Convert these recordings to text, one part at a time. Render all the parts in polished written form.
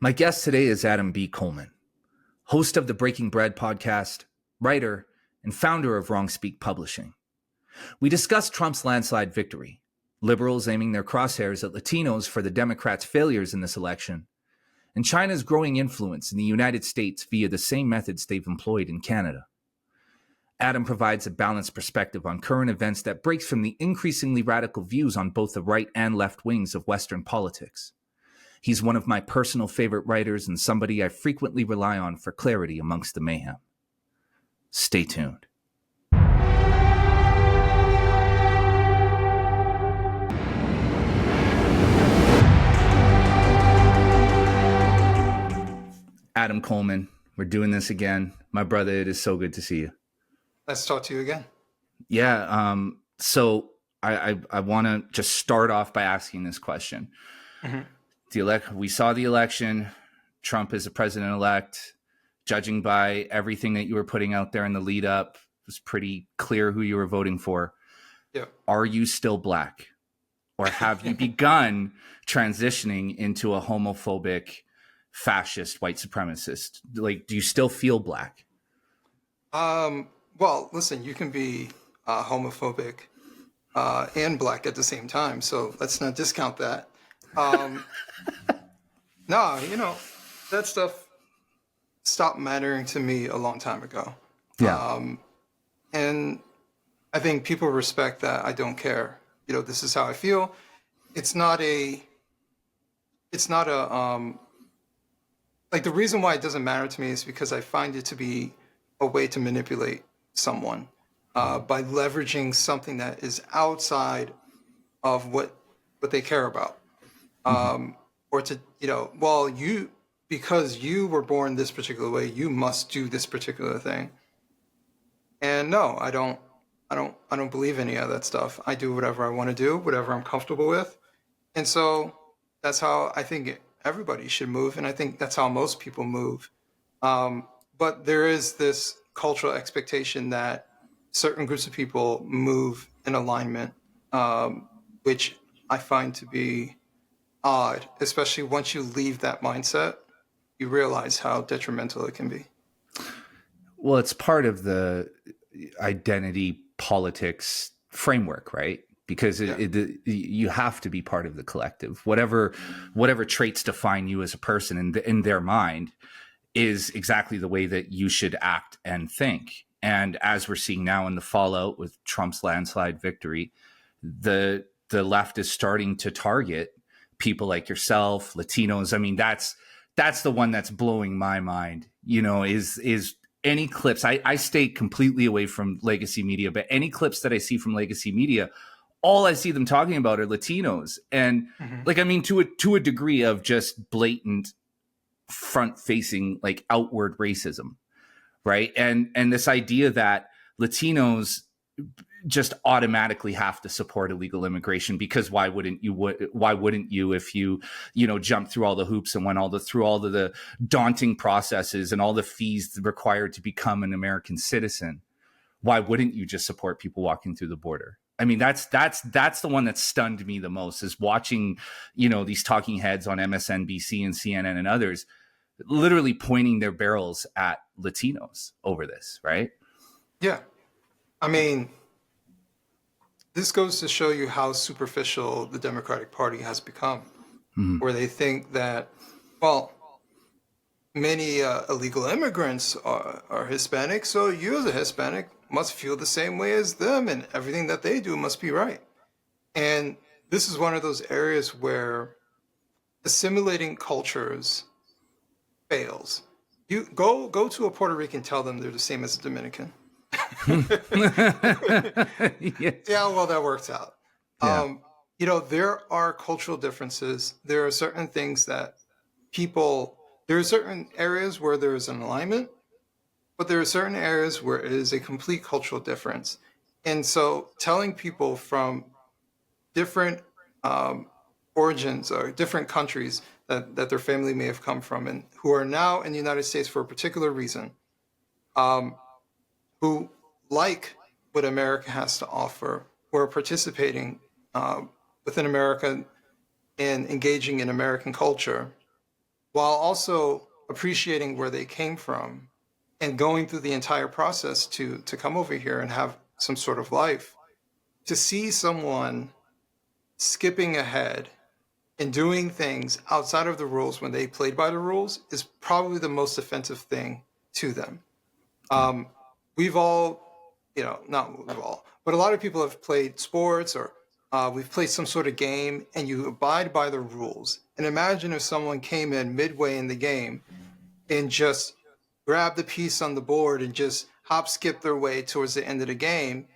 My guest today is Adam B. Coleman, host of the Breaking Bread podcast, writer, and founder of Wrongspeak Publishing. We discuss Trump's landslide victory, liberals aiming their crosshairs at Latinos for the Democrats' failures in this election, and China's growing influence in the United States via the same methods they've employed in Canada. Adam provides a balanced perspective on current events that breaks from the increasingly radical views on both the right and left wings of Western politics. He's one of my personal favorite writers and somebody I frequently rely on for clarity amongst the mayhem. Stay tuned. Adam Coleman, we're doing this again. My brother, it is so good to see you. Nice to talk to you again. Yeah. So I want to just start off by asking this question. Mm-hmm. We saw the election. Trump is the president-elect. Judging by everything that you were putting out there in the lead up, it was pretty clear who you were voting for. Yeah. Are you still black? Or have you begun transitioning into a homophobic, fascist, white supremacist? Like, do you still feel black? Well, listen, you can be homophobic and black at the same time, so let's not discount that. No, that stuff stopped mattering to me a long time ago. Yeah. And I think people respect that I don't care. This is how I feel. It's not a like, the reason why it doesn't matter to me is because I find it to be a way to manipulate someone by leveraging something that is outside of what they care about. Or to, because you were born this particular way, you must do this particular thing. And no, I don't believe any of that stuff. I do whatever I want to do, whatever I'm comfortable with. And so that's how I think everybody should move. And I think that's how most people move. But there is this cultural expectation that certain groups of people move in alignment, which I find to be odd, especially once you leave that mindset, you realize how detrimental it can be. Well, it's part of the identity politics framework, right? Because you have to be part of the collective. Whatever traits define you as a person in their mind is exactly the way that you should act and think. And as we're seeing now in the fallout with Trump's landslide victory, the left is starting to target people like yourself, Latinos. I mean, that's the one that's blowing my mind, is any clips. I stay completely away from legacy media, but any clips that I see from legacy media, all I see them talking about are Latinos. And to a degree of just blatant front facing, like, outward racism. Right. And this idea that Latinos just automatically have to support illegal immigration because why wouldn't you if you jumped through all the hoops and went through all of the daunting processes and all the fees required to become an American citizen? Why wouldn't you just support people walking through the border? I mean, that's the one that stunned me the most, is watching, these talking heads on MSNBC and CNN and others literally pointing their barrels at Latinos over this, right? Yeah. I mean, this goes to show you how superficial the Democratic Party has become, where they think that, well, many illegal immigrants are Hispanic, so you as a Hispanic must feel the same way as them, and everything that they do must be right. And this is one of those areas where assimilating cultures fails. You go to a Puerto Rican, tell them they're the same as a Dominican. Yeah, well, that works out. Yeah. There are cultural differences. There are certain things that there are certain areas where there is an alignment, but there are certain areas where it is a complete cultural difference. And so telling people from different origins or different countries that their family may have come from and who are now in the United States for a particular reason, who like what America has to offer, who are participating within America and engaging in American culture, while also appreciating where they came from and going through the entire process to come over here and have some sort of life. To see someone skipping ahead and doing things outside of the rules when they played by the rules is probably the most offensive thing to them. We've all, not we've all, but a lot of people have played sports or we've played some sort of game and you abide by the rules. And imagine if someone came in midway in the game and just grabbed the piece on the board and just hop skip their way towards the end of the game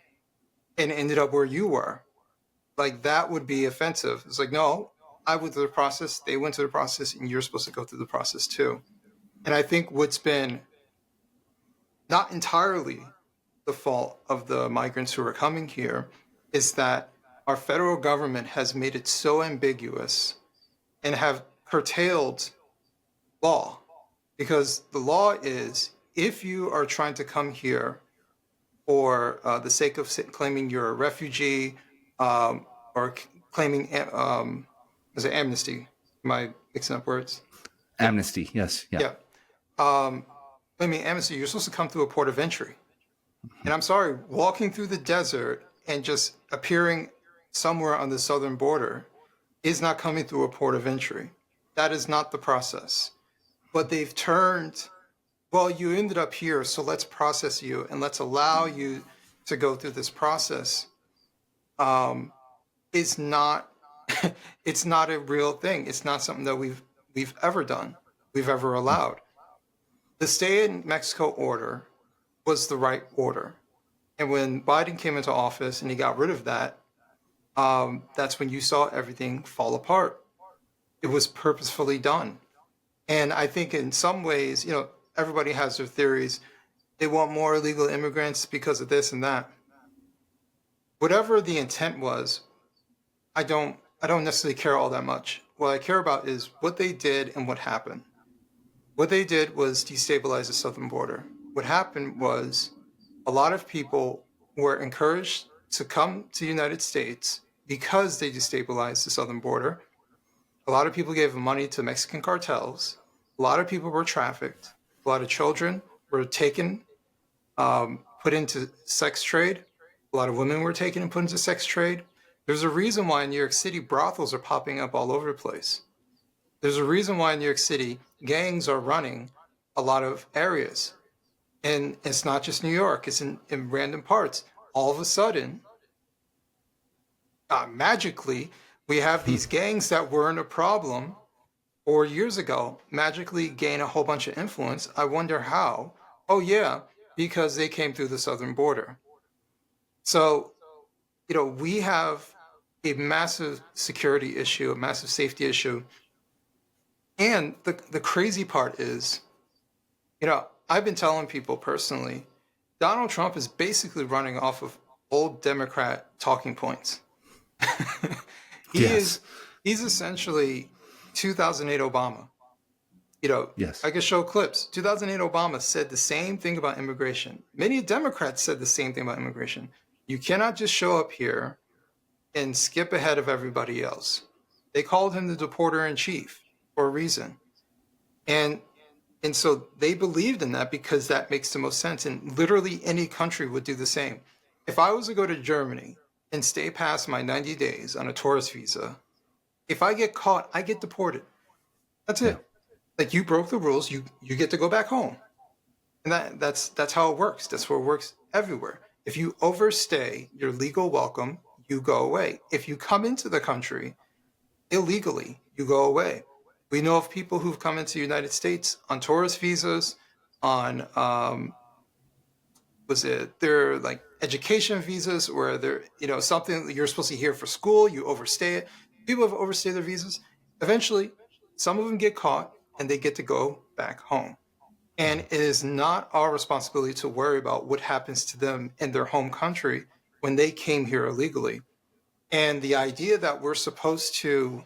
and ended up where you were. Like, that would be offensive. It's like, no, I went through the process, they went through the process, and you're supposed to go through the process too. And I think what's been not entirely the fault of the migrants who are coming here is that our federal government has made it so ambiguous and have curtailed law. Because the law is, if you are trying to come here for the sake of claiming you're a refugee or claiming, is it amnesty? Am I mixing up words? Amnesty, yes. Yeah. Claiming amnesty, you're supposed to come through a port of entry. And I'm sorry, walking through the desert and just appearing somewhere on the southern border is not coming through a port of entry. That is not the process. But they've turned, well, you ended up here, so let's process you and let's allow you to go through this process. It's not it's not a real thing. It's not something that we've ever done, we've ever allowed. The Stay in Mexico order was the right order. And when Biden came into office and he got rid of that, that's when you saw everything fall apart. It was purposefully done. And I think in some ways, everybody has their theories. They want more illegal immigrants because of this and that. Whatever the intent was, I don't necessarily care all that much. What I care about is what they did and what happened. What they did was destabilize the southern border. What happened was a lot of people were encouraged to come to the United States because they destabilized the southern border. A lot of people gave money to Mexican cartels. A lot of people were trafficked. A lot of children were taken, put into sex trade. A lot of women were taken and put into sex trade. There's a reason why in New York City brothels are popping up all over the place. There's a reason why in New York City gangs are running a lot of areas. And it's not just New York, it's in random parts. All of a sudden, magically, we have these gangs that weren't a problem 4 years ago magically gain a whole bunch of influence. I wonder how. Oh yeah, because they came through the southern border. So, we have a massive security issue, a massive safety issue. And the crazy part is, I've been telling people personally, Donald Trump is basically running off of old Democrat talking points. He's essentially 2008 Obama. Yes. I can show clips. 2008 Obama said the same thing about immigration. Many Democrats said the same thing about immigration. You cannot just show up here and skip ahead of everybody else. They called him the deporter in chief for a reason. And so they believed in that because that makes the most sense. And literally any country would do the same. If I was to go to Germany and stay past my 90 days on a tourist visa, if I get caught, I get deported. That's it. Like, you broke the rules, you get to go back home. And that's how it works. That's what works everywhere. If you overstay your legal welcome, you go away. If you come into the country illegally, you go away. We know of people who've come into the United States on tourist visas, on they're like education visas, where they're something you're supposed to hear for school, you overstay it. People have overstayed their visas. Eventually, some of them get caught and they get to go back home. And it is not our responsibility to worry about what happens to them in their home country when they came here illegally. And the idea that we're supposed to,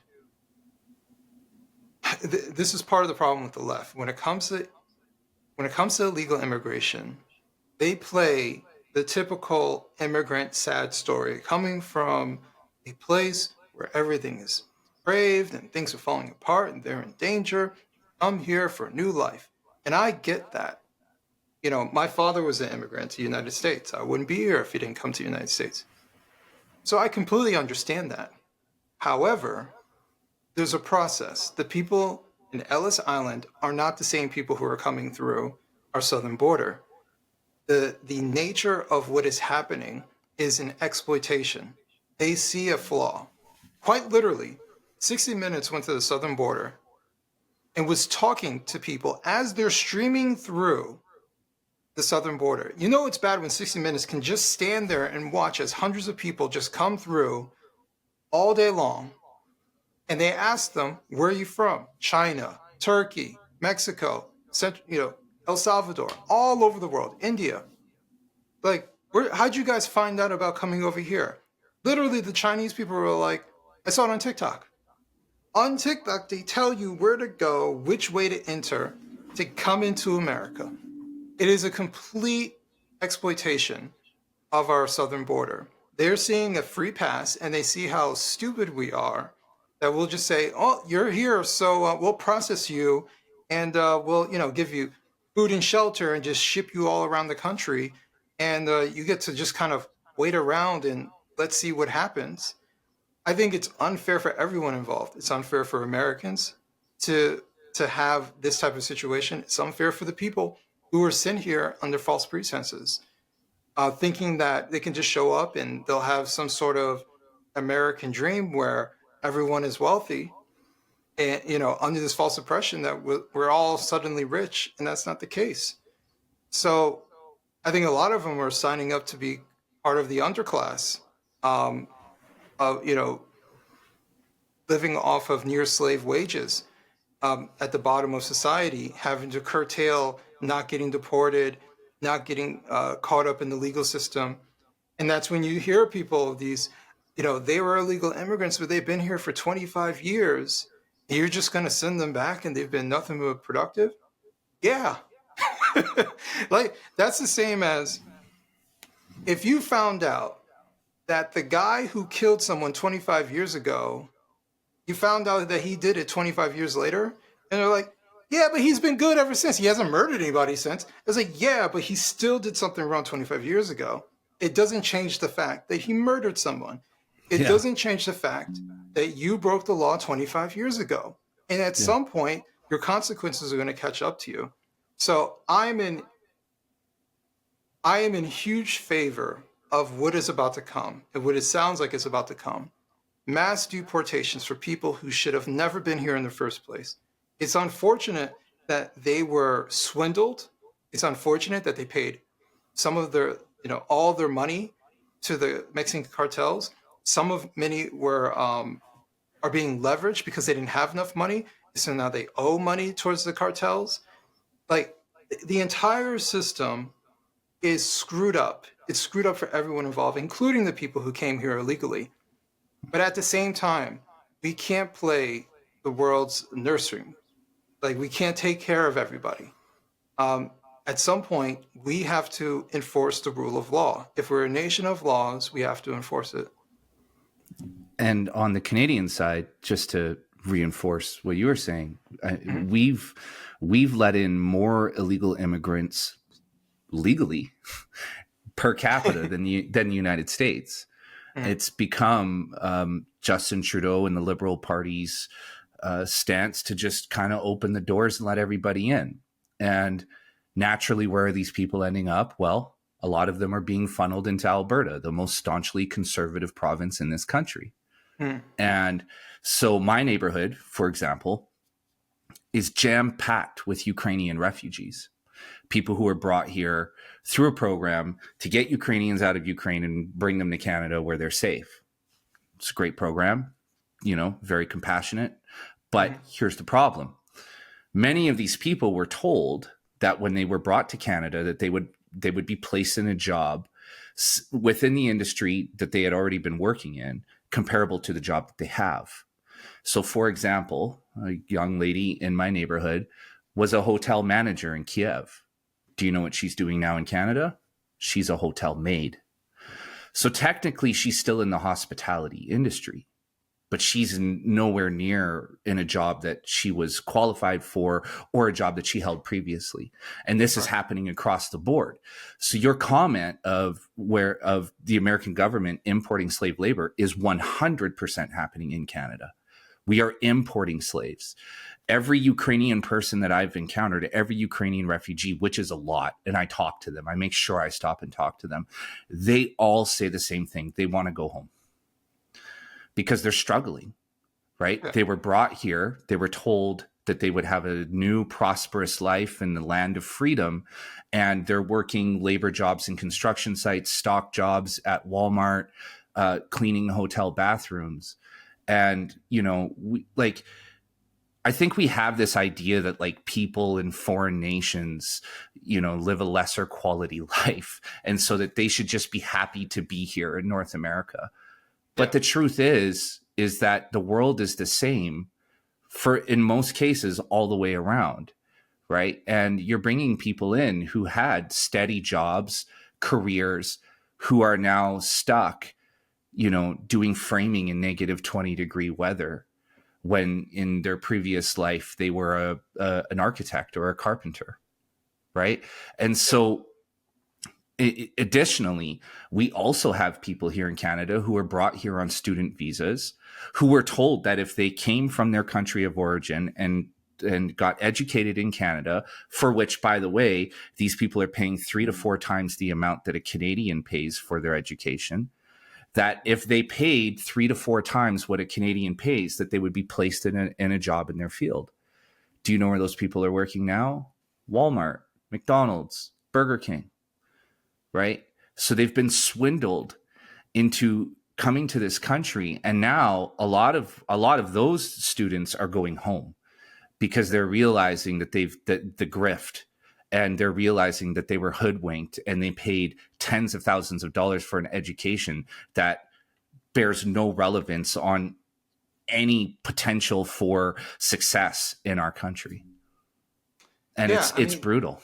this is part of the problem with the left. When it comes to illegal immigration, they play the typical immigrant sad story, coming from a place where everything is depraved and things are falling apart and they're in danger. come here for a new life. And I get that. You know, my father was an immigrant to the United States. I wouldn't be here if he didn't come to the United States. So I completely understand that. However, there's a process. The people in Ellis Island are not the same people who are coming through our southern border. The nature of what is happening is an exploitation. They see a flaw. Quite literally, 60 Minutes went to the southern border and was talking to people as they're streaming through the southern border. You know it's bad when 60 Minutes can just stand there and watch as hundreds of people just come through all day long. And they ask them, where are you from? China, Turkey, Mexico, El Salvador, all over the world, India. Like, how'd you guys find out about coming over here? Literally, the Chinese people were like, I saw it on TikTok. On TikTok, they tell you where to go, which way to enter to come into America. It is a complete exploitation of our southern border. They're seeing a free pass, and they see how stupid we are, that we'll just say, oh, you're here, so we'll process you, and we'll give you food and shelter and just ship you all around the country, and you get to just kind of wait around and let's see what happens. I think it's unfair for everyone involved. It's unfair for Americans to have this type of situation. It's unfair for the people who are sent here under false pretenses, thinking that they can just show up and they'll have some sort of American dream where everyone is wealthy, and under this false impression that we're all suddenly rich, and that's not the case. So I think a lot of them are signing up to be part of the underclass, of living off of near slave wages, at the bottom of society, having to curtail, not getting deported, not getting caught up in the legal system. And that's when you hear people, these, they were illegal immigrants, but they've been here for 25 years. And you're just going to send them back and they've been nothing but productive? Yeah. Like, that's the same as if you found out that the guy who killed someone 25 years ago, you found out that he did it 25 years later, and they're like, yeah, but he's been good ever since. He hasn't murdered anybody since. It's like, yeah, but he still did something wrong 25 years ago. It doesn't change the fact that he murdered someone. It doesn't change the fact that you broke the law 25 years ago. And at some point, your consequences are going to catch up to you. So I am in huge favor of what is about to come, and what it sounds like is about to come. Mass deportations for people who should have never been here in the first place. It's unfortunate that they were swindled. It's unfortunate that they paid some of their, all their money to the Mexican cartels. Many were are being leveraged because they didn't have enough money, so now they owe money towards the cartels. Like, the entire system is screwed up. It's screwed up for everyone involved, including the people who came here illegally. But at the same time, we can't play the world's nursery. Like, we can't take care of everybody. At some point, we have to enforce the rule of law. If we're a nation of laws, we have to enforce it. And on the Canadian side, just to reinforce what you were saying, we've let in more illegal immigrants legally per capita than the United States. It's become Justin Trudeau and the Liberal Party's stance to just kind of open the doors and let everybody in. And naturally, where are these people ending up? Well, a lot of them are being funneled into Alberta, the most staunchly conservative province in this country. And so my neighborhood, for example, is jam-packed with Ukrainian refugees, people who are brought here through a program to get Ukrainians out of Ukraine and bring them to Canada where they're safe. It's a great program, very compassionate. But here's the problem. Many of these people were told that when they were brought to Canada, that they would be placed in a job within the industry that they had already been working in, comparable to the job that they have. So, for example, a young lady in my neighborhood was a hotel manager in Kiev. Do you know what she's doing now in Canada? She's a hotel maid. So technically, she's still in the hospitality industry. but she's nowhere near in a job that she was qualified for or a job that she held previously. And this is happening across the board. So your comment of the American government importing slave labor is 100% happening in Canada. We are importing slaves. Every Ukrainian person that I've encountered, every Ukrainian refugee, which is a lot, and I talk to them, I make sure I stop and talk to them, they all say the same thing. They want to go home because they're struggling, right? Yeah. They were brought here. They were told that they would have a new prosperous life in the land of freedom. And they're working labor jobs in construction sites, stock jobs at Walmart, cleaning hotel bathrooms. And, I think we have this idea that like people in foreign nations, live a lesser quality life. And so that they should just be happy to be here in North America. But the truth is that the world is the same in most cases, all the way around. Right. And you're bringing people in who had steady jobs, careers, who are now stuck, doing framing in negative 20-degree weather, when in their previous life they were an architect or a carpenter, right? And so additionally, we also have people here in Canada who are brought here on student visas, who were told that if they came from their country of origin and got educated in Canada, for which, by the way, these people are paying 3 to 4 times the amount that a Canadian pays for their education, that if they paid 3 to 4 times what a Canadian pays, that they would be placed in a job in their field. Do you know where those people are working now? Walmart, McDonald's, Burger King, right? So they've been swindled into coming to this country. And now a lot of those students are going home because they're realizing that the grift, and they're realizing that they were hoodwinked and they paid tens of thousands of dollars for an education that bears no relevance on any potential for success in our country. And it's brutal.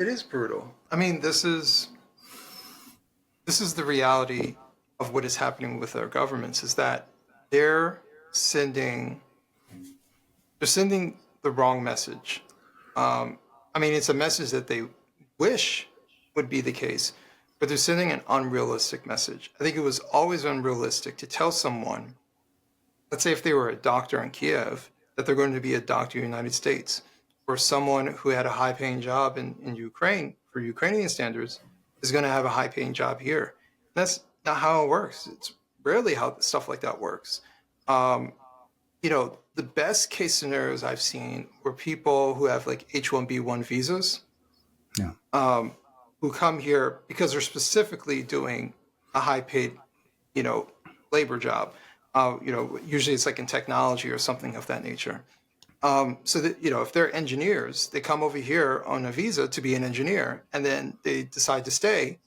It is brutal. I mean, this is the reality of what is happening with our governments, is that they're sending the wrong message. It's a message that they wish would be the case, but they're sending an unrealistic message. I think it was always unrealistic to tell someone, let's say if they were a doctor in Kiev, that they're going to be a doctor in the United States, or someone who had a high-paying job in Ukraine, for Ukrainian standards, is going to have a high-paying job here. And that's not how it works. It's rarely how stuff like that works. The best case scenarios I've seen were people who have like H-1B1 visas, who come here because they're specifically doing a high-paid, labor job. Usually it's like in technology or something of that nature. So that, if they're engineers, they come over here on a visa to be an engineer, and then they decide to stay,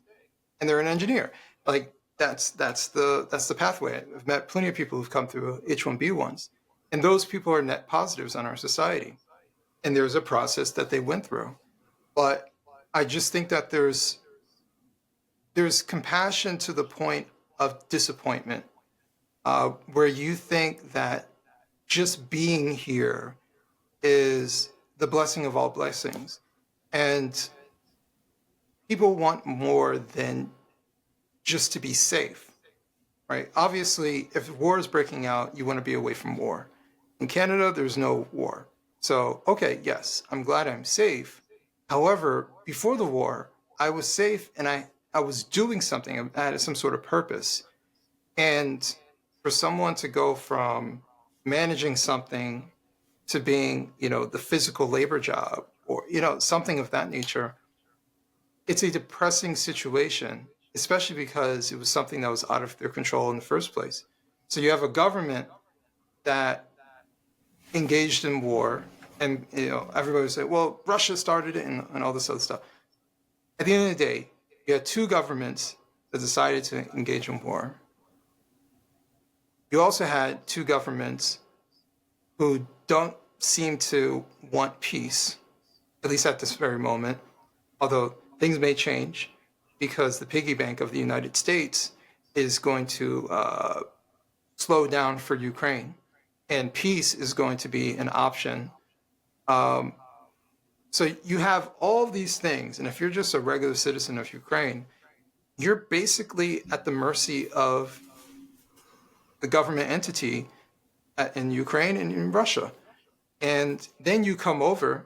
and they're an engineer. Like that's the pathway. I've met plenty of people who've come through H-1B1s. And those people are net positives on our society. And there's a process that they went through. But I just think that there's compassion to the point of disappointment, where you think that just being here is the blessing of all blessings. And people want more than just to be safe, right? Obviously, if war is breaking out, you want to be away from war. In Canada, there's no war. So, okay, yes, I'm glad I'm safe. However, before the war, I was safe and I was doing something. I had some sort of purpose. And for someone to go from managing something to being, the physical labor job or, something of that nature, it's a depressing situation, especially because it was something that was out of their control in the first place. So you have a government that engaged in war, and everybody would say, well, Russia started it and all this other stuff. At the end of the day, you had 2 governments that decided to engage in war. You also had 2 governments who don't seem to want peace, at least at this very moment, although things may change because the piggy bank of the United States is going to slow down for Ukraine, and peace is going to be an option. So you have all of these things, and if you're just a regular citizen of Ukraine, you're basically at the mercy of the government entity in Ukraine and in Russia. And then you come over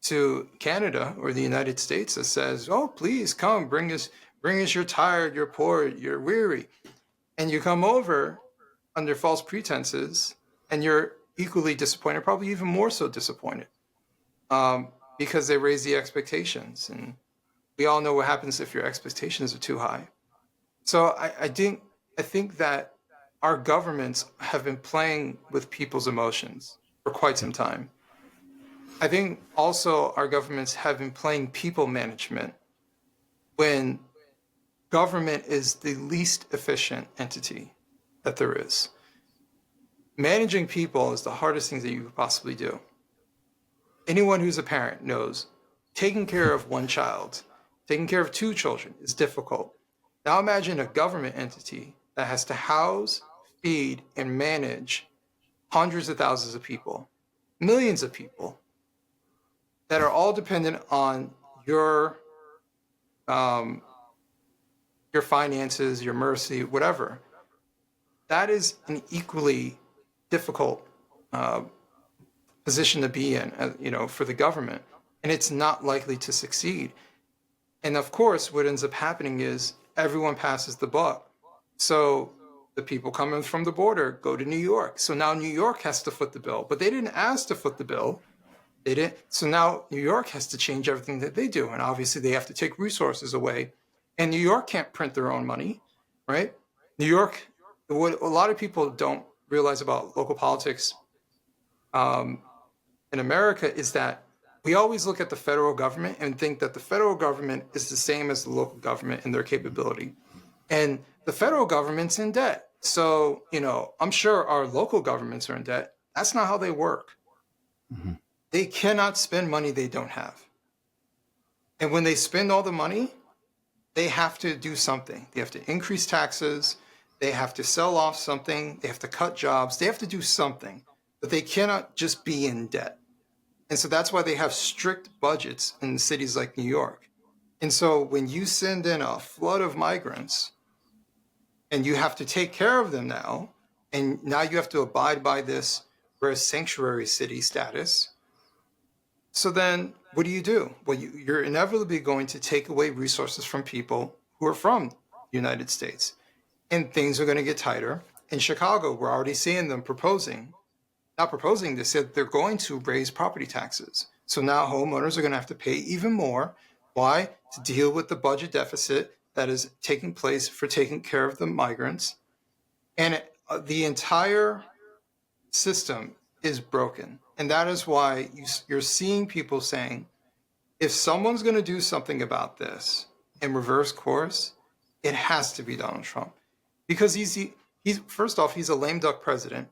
to Canada or the United States that says, oh, please come, bring us, you're tired, you're poor, you're weary. And you come over under false pretenses, and you're equally disappointed, probably even more so disappointed, because they raise the expectations. And we all know what happens if your expectations are too high. So I think that our governments have been playing with people's emotions for quite some time. I think also our governments have been playing people management when government is the least efficient entity that there is. Managing people is the hardest thing that you could possibly do. Anyone who's a parent knows taking care of one child, taking care of two children is difficult. Now imagine a government entity that has to house, feed, and manage hundreds of thousands of people, millions of people that are all dependent on your finances, your mercy, whatever. That is an equally difficult position to be in, for the government, and it's not likely to succeed. And of course, what ends up happening is everyone passes the buck. So the people coming from the border go to New York. So now New York has to foot the bill, but they didn't ask to foot the bill. They didn't. So now New York has to change everything that they do. And obviously they have to take resources away. And New York can't print their own money, right? New York, what a lot of people don't realize about local politics in America is that we always look at the federal government and think that the federal government is the same as the local government in their capability. And the federal government's in debt. So, I'm sure our local governments are in debt. That's not how they work. Mm-hmm. They cannot spend money they don't have. And when they spend all the money, they have to do something. They have to increase taxes. They have to sell off something. They have to cut jobs. They have to do something. But they cannot just be in debt. And so that's why they have strict budgets in cities like New York. And so when you send in a flood of migrants and you have to take care of them now, and now you have to abide by this sanctuary city status, so then what do? Well, you're inevitably going to take away resources from people who are from the United States, and things are going to get tighter. In Chicago, we're already seeing them they said they're going to raise property taxes. So now homeowners are going to have to pay even more. Why? To deal with the budget deficit that is taking place for taking care of the migrants. And the entire system is broken. And that is why you're seeing people saying, if someone's going to do something about this and reverse course, it has to be Donald Trump. Because he's first off, he's a lame duck president.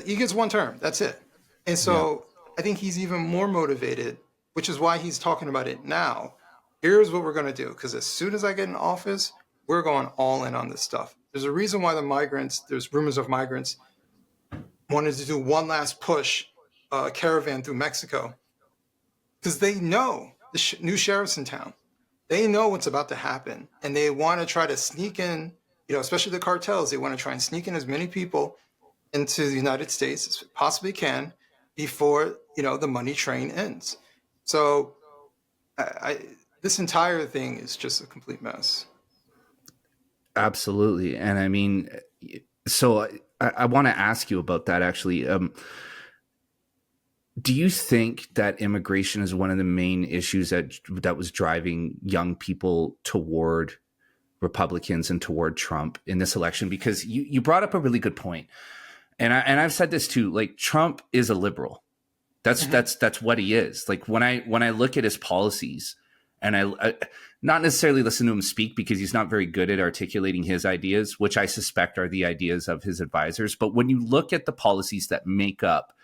He gets one term. That's it. And so I think he's even more motivated, which is why he's talking about it now. Here's what we're going to do. Because as soon as I get in office, we're going all in on this stuff. There's a reason why there's rumors of migrants wanted to do one last push, caravan through Mexico. Because they know the new sheriffs in town. They know what's about to happen. And they want to try to sneak in, especially the cartels. They want to try and sneak in as many people into the United States as possibly can before, the money train ends. So this entire thing is just a complete mess. Absolutely. And I mean, so I want to ask you about that actually. Do you think that immigration is one of the main issues that was driving young people toward Republicans and toward Trump in this election? Because you brought up a really good point. And I've said this too, like Trump is a liberal. That's what he is. Like when I look at his policies and I not necessarily listen to him speak because he's not very good at articulating his ideas, which I suspect are the ideas of his advisors. But when you look at the policies that make up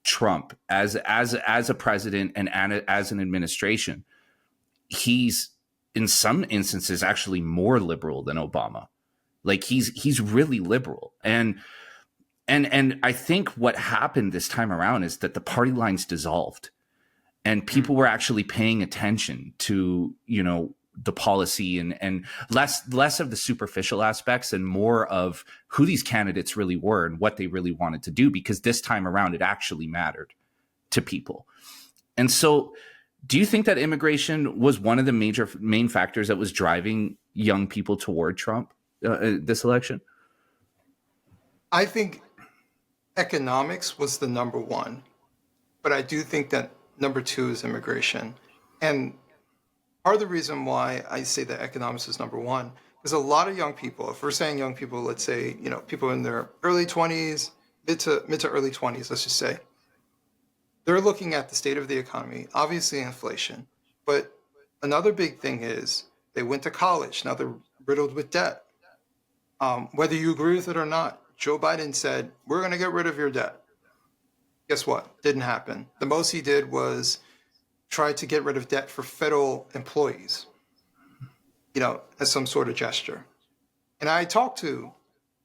Trump as a president and as an administration, he's in some instances actually more liberal than Obama. Like he's really liberal. And I think what happened this time around is that the party lines dissolved and people were actually paying attention to, you know, the policy and less of the superficial aspects and more of who these candidates really were and what they really wanted to do, because this time around it actually mattered to people. And so do you think that immigration was one of the main factors that was driving young people toward Trump this election? I think economics was the number one, but I do think that number two is immigration. And part of the reason why I say that economics is number one is a lot of young people, if we're saying young people, let's say, you know, people in their early 20s, mid to early 20s, let's just say, they're looking at the state of the economy, obviously inflation, but another big thing is they went to college, now they're riddled with debt. Whether you agree with it or not, Joe Biden said, we're going to get rid of your debt. Guess what? Didn't happen. The most he did was try to get rid of debt for federal employees, you know, as some sort of gesture. And I talked to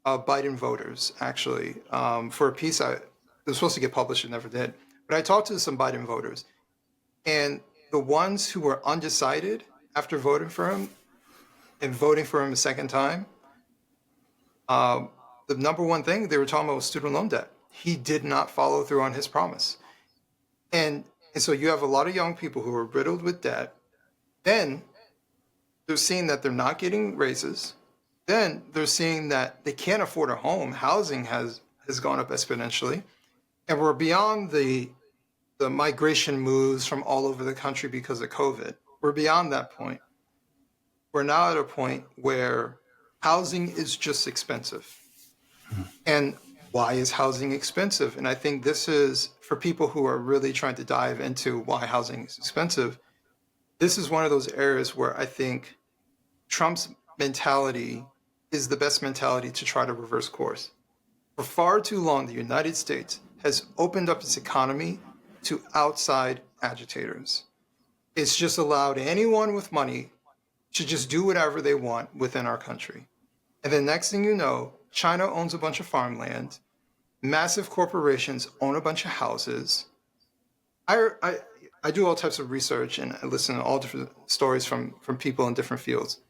Biden voters, actually, for a piece it was supposed to get published, it never did. But I talked to some Biden voters, and the ones who were undecided after voting for him and voting for him a second time, the number one thing they were talking about was student loan debt. He did not follow through on his promise. And so you have a lot of young people who are riddled with debt. Then they're seeing that they're not getting raises. Then they're seeing that they can't afford a home. Housing has gone up exponentially. And we're beyond the migration moves from all over the country because of COVID. We're beyond that point. We're now at a point where housing is just expensive. And why is housing expensive? And I think this is, for people who are really trying to dive into why housing is expensive, this is one of those areas where I think Trump's mentality is the best mentality to try to reverse course. For far too long, the United States has opened up its economy to outside agitators. It's just allowed anyone with money to just do whatever they want within our country. And the next thing you know, China owns a bunch of farmland, massive corporations own a bunch of houses. I do all types of research and I listen to all different stories from people in different fields.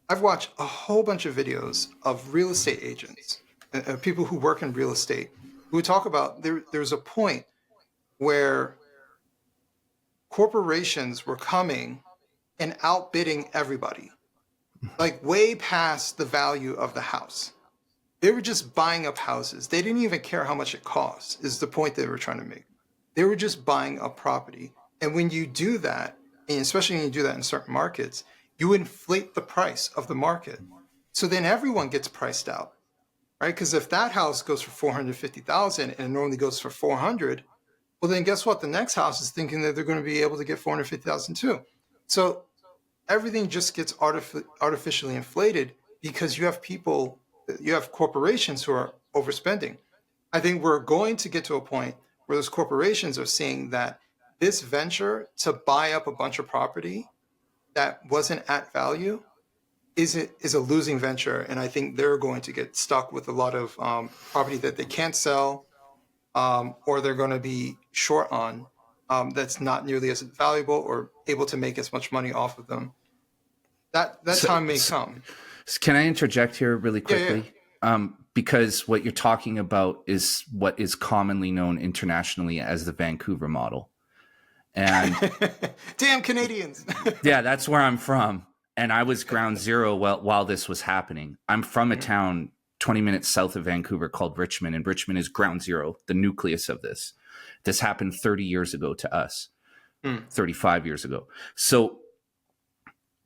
I've watched a whole bunch of videos of real estate agents, people who work in real estate, who talk about there's a point where corporations were coming and outbidding everybody, like way past the value of the house. They were just buying up houses. They didn't even care how much it costs, is the point they were trying to make. They were just buying up property. And when you do that, and especially when you do that in certain markets, you inflate the price of the market. So then everyone gets priced out, right? Because if that house goes for $450,000 and it normally goes for $400,000, well, then guess what? The next house is thinking that they're going to be able to get $450,000 too. So everything just gets artificially inflated because you have corporations who are overspending. I think we're going to get to a point where those corporations are seeing that this venture to buy up a bunch of property that wasn't at value is a losing venture. And I think they're going to get stuck with a lot of property that they can't sell, or they're going to be short on, that's not nearly as valuable or able to make as much money off of them. That time may come. Can I interject here really quickly? Yeah. Because what you're talking about is what is commonly known internationally as the Vancouver model. And damn Canadians. Yeah, that's where I'm from. And I was ground zero while this was happening. I'm from a town 20 minutes south of Vancouver called Richmond, and Richmond is ground zero, the nucleus of this. This happened 30 years ago to us, 35 years ago. So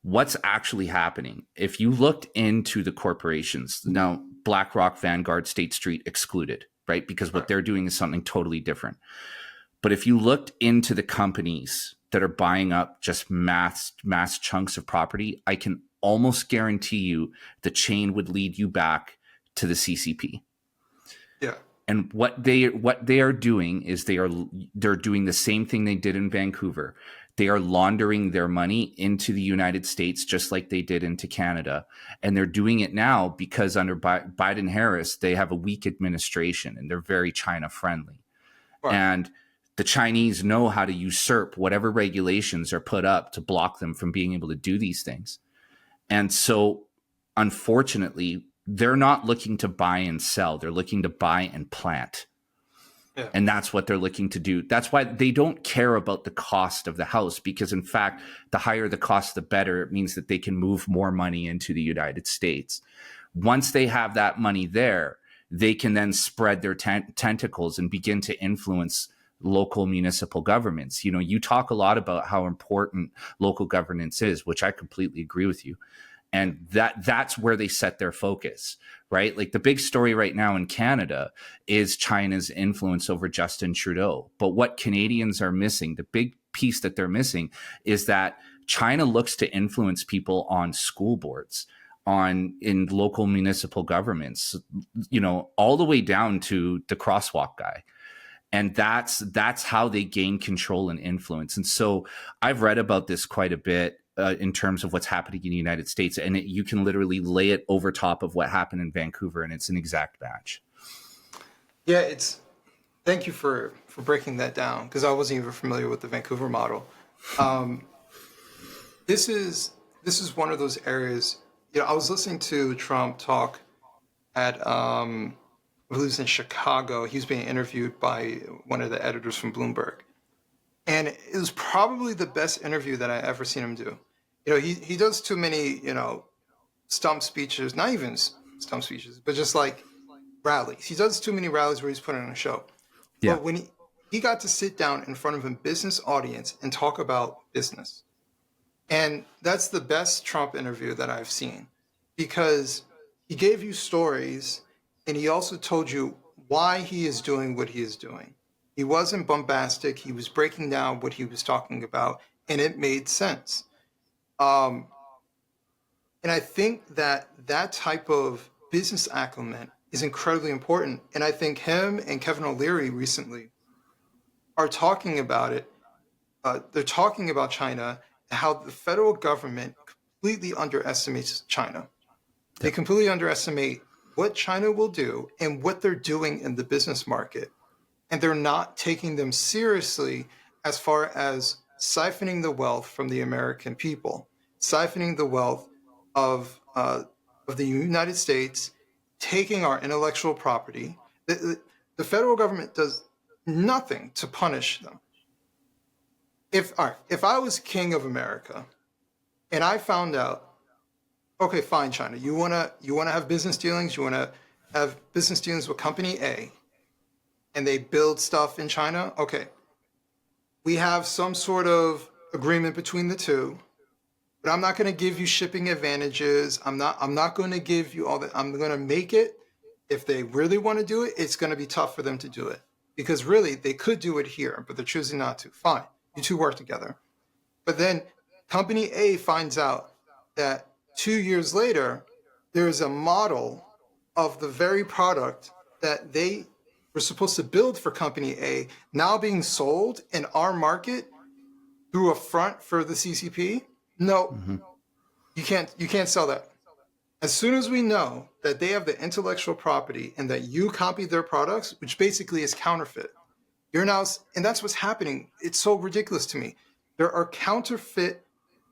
what's actually happening? If you looked into the corporations, now BlackRock, Vanguard, State Street excluded, right? Because what they're doing is something totally different. But if you looked into the companies that are buying up just mass chunks of property, I can almost guarantee you the chain would lead you back to the CCP. Yeah. And what they are doing is they're doing the same thing they did in Vancouver. They are laundering their money into the United States just like they did into Canada. And they're doing it now because under Biden-Harris, they have a weak administration and they're very China friendly. Right. And the Chinese know how to usurp whatever regulations are put up to block them from being able to do these things. And so, unfortunately, they're not looking to buy and sell. They're looking to buy and plant. Yeah. And that's what they're looking to do. That's why they don't care about the cost of the house, because, in fact, the higher the cost, the better. It means that they can move more money into the United States. Once they have that money there, they can then spread their tentacles and begin to influence local municipal governments. You know, you talk a lot about how important local governance is, which I completely agree with you. And that's where they set their focus, right? Like the big story right now in Canada is China's influence over Justin Trudeau. But what Canadians are missing, the big piece that they're missing, is that China looks to influence people on school boards, in local municipal governments, you know, all the way down to the crosswalk guy. And that's how they gain control and influence. And so I've read about this quite a bit in terms of what's happening in the United States. And you can literally lay it over top of what happened in Vancouver, and it's an exact match. Yeah, thank you for breaking that down, because I wasn't even familiar with the Vancouver model. This is one of those areas. You know, I was listening to Trump talk at I believe it was in Chicago. He was being interviewed by one of the editors from Bloomberg. And it was probably the best interview that I ever seen him do. You know, he does too many, you know, stump speeches, not even stump speeches, but just like rallies. He does too many rallies where he's putting on a show. Yeah. But when he got to sit down in front of a business audience and talk about business. And that's the best Trump interview that I've seen, because he gave you stories and he also told you why he is doing what he is doing. He wasn't bombastic. He was breaking down what he was talking about, and it made sense. And I think that type of business acumen is incredibly important. And I think him and Kevin O'Leary recently are talking about it. They're talking about China, how the federal government completely underestimates China. They completely underestimate what China will do and what they're doing in the business market. And they're not taking them seriously as far as siphoning the wealth from the American people, siphoning the wealth of the United States, taking our intellectual property. The federal government does nothing to punish them. If I was king of America and I found out, okay, fine, China, you wanna have business dealings, you wanna have business dealings with company A, and they build stuff in China, okay, we have some sort of agreement between the two, but I'm not going to give you shipping advantages. I'm not going to give you all that. I'm going to make it, if they really want to do it, it's going to be tough for them to do it, because really they could do it here, but they're choosing not to. Fine, you two work together. But then company A finds out that 2 years later, there is a model of the very product that they were supposed to build for company A now being sold in our market through a front for the CCP. No, you can't sell that. As soon as we know that they have the intellectual property and that you copy their products, which basically is counterfeit, you're now, and that's what's happening. It's so ridiculous to me. There are counterfeit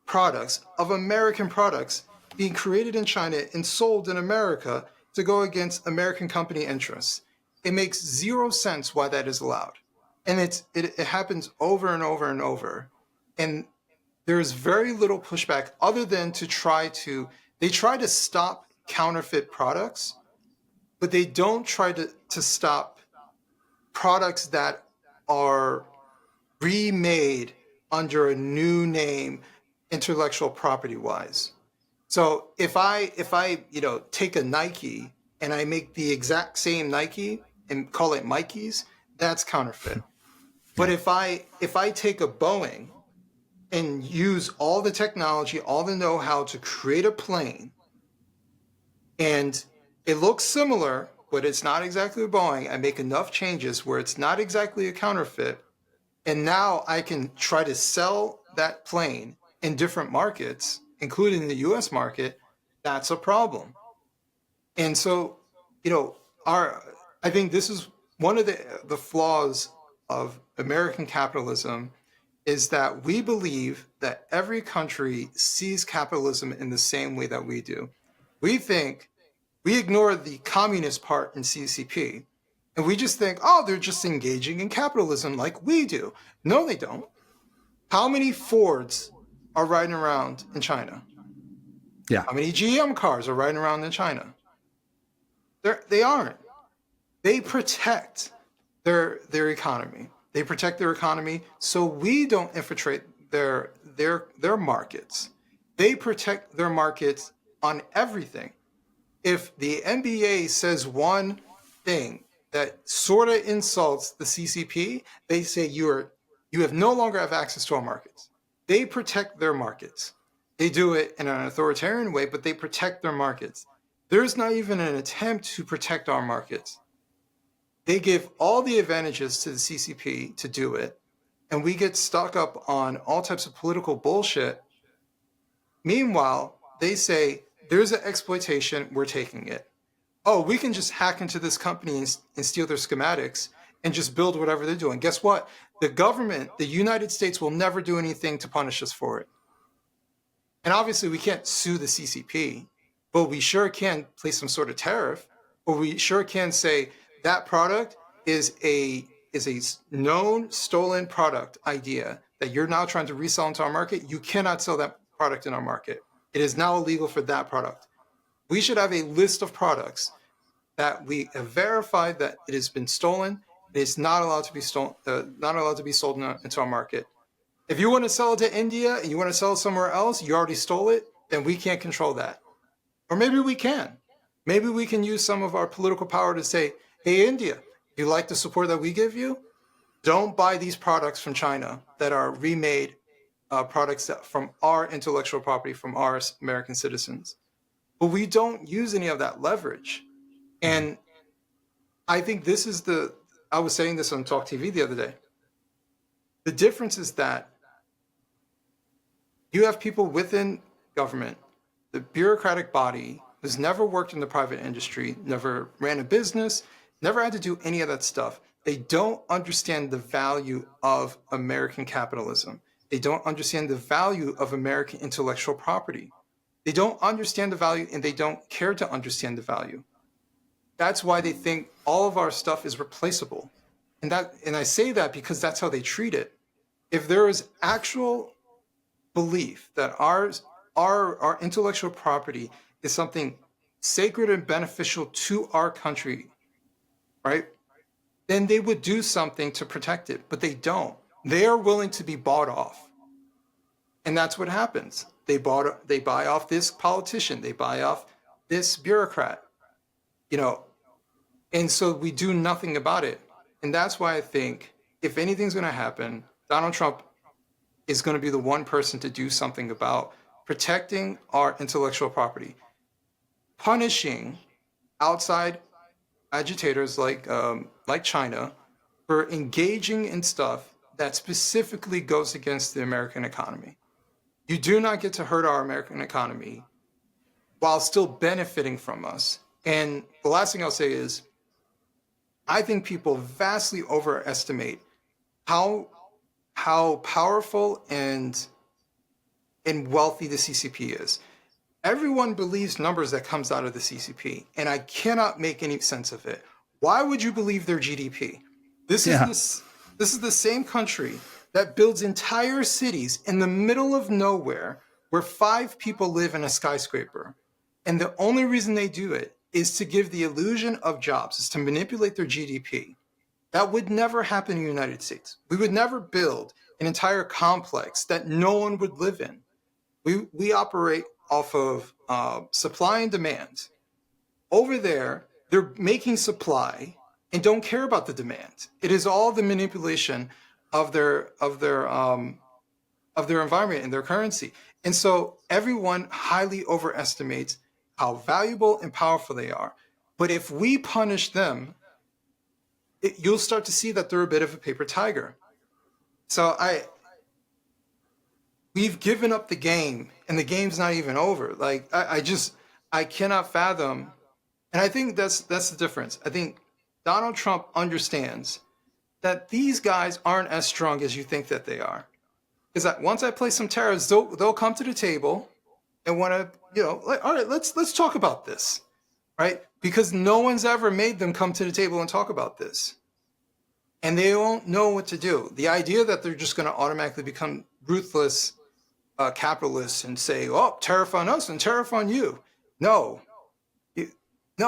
products of American products being created in China and sold in America to go against American company interests. It makes zero sense why that is allowed. And it happens over and over and over. And there's very little pushback other than they try to stop counterfeit products, but they don't try to stop products that are remade under a new name, intellectual property wise. So if I take a Nike and I make the exact same Nike and call it Mikey's, that's counterfeit. But if I take a Boeing and use all the technology, all the know-how to create a plane, and it looks similar, but it's not exactly a Boeing, I make enough changes where it's not exactly a counterfeit, and now I can try to sell that plane in different markets, including the US market, that's a problem. And so, I think this is one of the flaws of American capitalism, is that we believe that every country sees capitalism in the same way that we do. We ignore the communist part in CCP, and we just think, oh, they're just engaging in capitalism like we do. No, they don't. How many Fords are riding around in China? Yeah. How many GM cars are riding around in China? They aren't. They protect their economy. They protect their economy so we don't infiltrate their markets. They protect their markets on everything. If the NBA says one thing that sort of insults the CCP, they say you no longer have access to our markets. They protect their markets. They do it in an authoritarian way, but they protect their markets. There's not even an attempt to protect our markets. They give all the advantages to the CCP to do it, and we get stuck up on all types of political bullshit. Meanwhile, they say, there's an exploitation, we're taking it. Oh, we can just hack into this company and steal their schematics and just build whatever they're doing. Guess what? The government, the United States, will never do anything to punish us for it. And obviously, we can't sue the CCP, but we sure can place some sort of tariff, or we sure can say that product is a known stolen product idea that you're now trying to resell into our market. You cannot sell that product in our market. It is now illegal for that product. We should have a list of products that we have verified that it has been stolen. It's not allowed to be stolen, not allowed to be sold into our market. If you want to sell it to India and you want to sell it somewhere else, you already stole it, then we can't control that. Or maybe we can. Maybe we can use some of our political power to say, hey, India, if you like the support that we give you, don't buy these products from China that are remade products from our intellectual property, from our American citizens. But we don't use any of that leverage. And I think this is I was saying this on Talk TV the other day. The difference is that you have people within government, the bureaucratic body, who's never worked in the private industry, never ran a business, never had to do any of that stuff. They don't understand the value of American capitalism. They don't understand the value of American intellectual property. They don't understand the value, and they don't care to understand the value. That's why they think all of our stuff is replaceable. And I say that because that's how they treat it. If there is actual belief that our intellectual property is something sacred and beneficial to our country, right? Then they would do something to protect it, but they don't. They are willing to be bought off. And that's what happens. They buy off this politician, they buy off this bureaucrat, and so we do nothing about it. And that's why I think if anything's going to happen, Donald Trump is going to be the one person to do something about protecting our intellectual property, punishing outside agitators like China for engaging in stuff that specifically goes against the American economy. You do not get to hurt our American economy while still benefiting from us. And the last thing I'll say is, I think people vastly overestimate how powerful and wealthy the CCP is. Everyone believes numbers that comes out of the CCP, and I cannot make any sense of it. Why would you believe their GDP? This is the same country that builds entire cities in the middle of nowhere where 5 people live in a skyscraper. And the only reason they do it is to give the illusion of jobs, is to manipulate their GDP. That would never happen in the United States. We would never build an entire complex that no one would live in. We operate off of supply and demand. Over there, they're making supply and don't care about the demand. It is all the manipulation of their environment and their currency. And so everyone highly overestimates how valuable and powerful they are. But if we punish them, you'll start to see that they're a bit of a paper tiger. So we've given up the game, and the game's not even over. Like I cannot fathom, and I think that's the difference. I think Donald Trump understands that these guys aren't as strong as you think that they are. Because once I play some tariffs, they'll come to the table and want to, like, all right, let's talk about this, right? Because no one's ever made them come to the table and talk about this, and they won't know what to do. The idea that they're just going to automatically become ruthless capitalists and say, "Oh, tariff on us and tariff on you," no,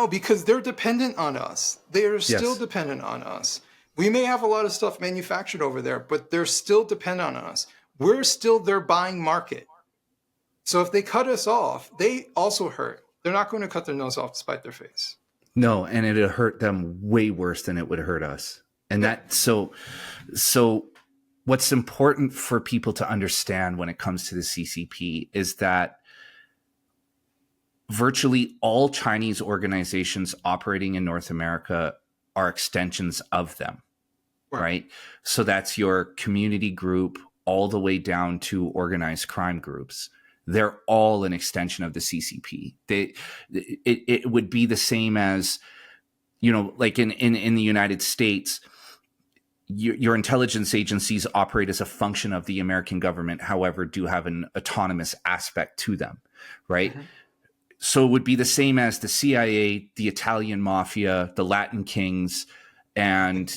because they're dependent on us. They are still dependent on us. We may have a lot of stuff manufactured over there, but they're still dependent on us. We're still their buying market. So if they cut us off, they also hurt. They're not going to cut their nose off to spite their face. No, and it'd hurt them way worse than it would hurt us. And so what's important for people to understand when it comes to the CCP is that virtually all Chinese organizations operating in North America are extensions of them, right? So that's your community group all the way down to organized crime groups. They're all an extension of the CCP. It would be the same as, like in the United States, your intelligence agencies operate as a function of the American government, however, do have an autonomous aspect to them, right? Mm-hmm. So it would be the same as the CIA, the Italian mafia, the Latin kings, and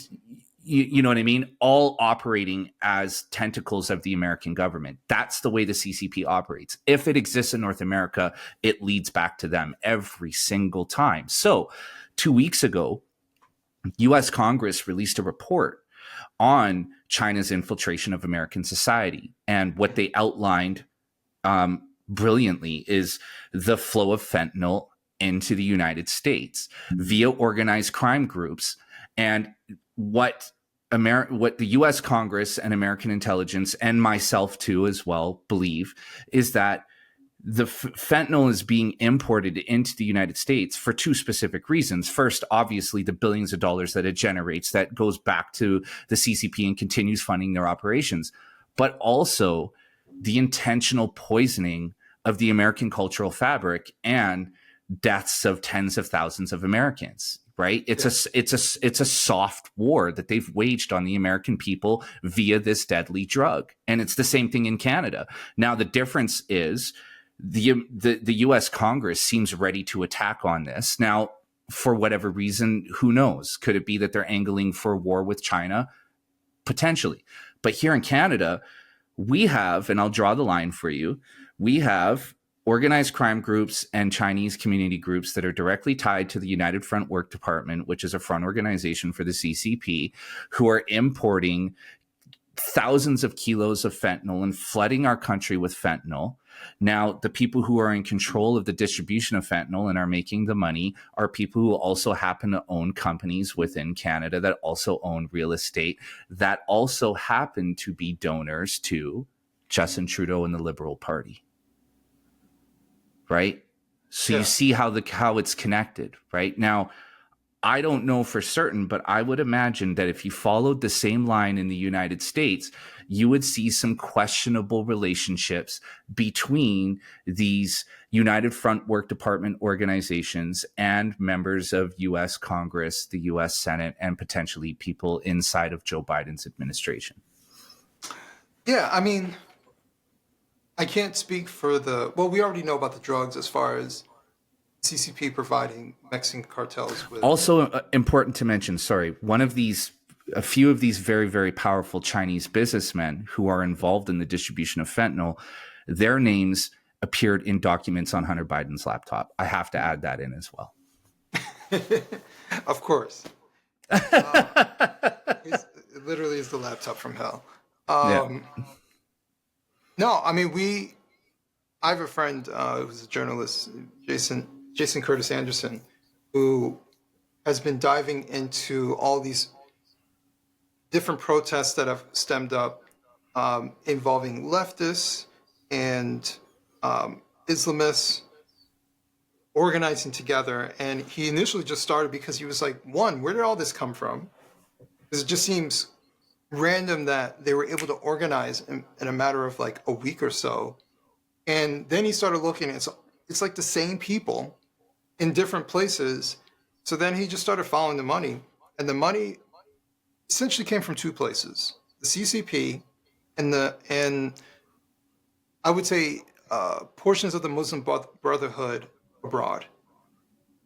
you know what I mean? All operating as tentacles of the American government. That's the way the CCP operates. If it exists in North America, it leads back to them every single time. So 2 weeks ago, U.S. Congress released a report on China's infiltration of American society. And what they outlined brilliantly is the flow of fentanyl into the United States via organized crime groups. And what the U.S. Congress and American intelligence, and myself too as well, believe is that the fentanyl is being imported into the United States for two specific reasons. First, obviously, the billions of dollars that it generates that goes back to the CCP and continues funding their operations, but also the intentional poisoning of the American cultural fabric and deaths of tens of thousands of Americans. Right? It's a soft war that they've waged on the American people via this deadly drug. And it's the same thing in Canada. Now, the difference is the U.S. Congress seems ready to attack on this. Now, for whatever reason, who knows? Could it be that they're angling for a war with China? Potentially. But here in Canada, we have, and I'll draw the line for you, we have organized crime groups and Chinese community groups that are directly tied to the United Front Work Department, which is a front organization for the CCP, who are importing thousands of kilos of fentanyl and flooding our country with fentanyl. Now, the people who are in control of the distribution of fentanyl and are making the money are people who also happen to own companies within Canada that also own real estate, that also happen to be donors to Justin Trudeau and the Liberal Party. Right? So you see how it's connected, right? Now, I don't know for certain, but I would imagine that if you followed the same line in the United States, you would see some questionable relationships between these United Front Work Department organizations and members of U.S. Congress, the U.S. Senate, and potentially people inside of Joe Biden's administration. Yeah, I mean, I can't speak for we already know about the drugs as far as CCP providing Mexican cartels with. Also important to mention, a few of these very, very powerful Chinese businessmen who are involved in the distribution of fentanyl, their names appeared in documents on Hunter Biden's laptop. I have to add that in as well. Of course. It literally is the laptop from hell. No, I mean, I have a friend who's a journalist, Jason Curtis Anderson, who has been diving into all these different protests that have stemmed up involving leftists and Islamists organizing together. And he initially just started because he was like, one, where did all this come from? Because it just seems random that they were able to organize in a matter of like a week or so. And then he started looking at it's like the same people in different places. So then he just started following the money. And the money essentially came from two places: the CCP and I would say portions of the Muslim Brotherhood abroad.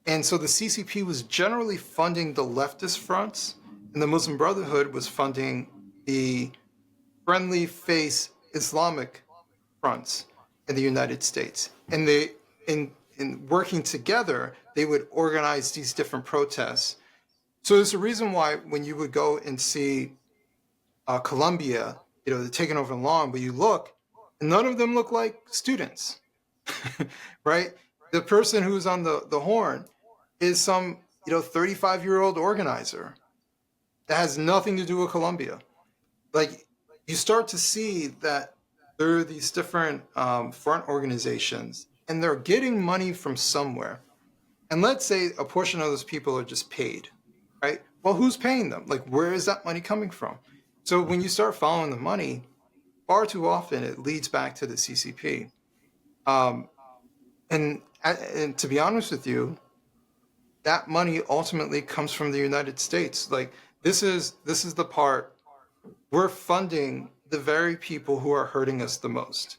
And so the CCP was generally funding the leftist fronts, and the Muslim Brotherhood was funding the friendly face Islamic fronts in the United States. And they, in working together, they would organize these different protests. So there's a reason why when you would go and see Colombia, they're taking over the lawn, but you look, and none of them look like students, right? The person who's on the horn is some 35-year-old organizer that has nothing to do with Colombia. Like, you start to see that there are these different front organizations, and they're getting money from somewhere. And let's say a portion of those people are just paid, right? Well, who's paying them? Like, where is that money coming from? So when you start following the money, far too often it leads back to the CCP. And to be honest with you, that money ultimately comes from the United States. Like, this is the part we're funding the very people who are hurting us the most,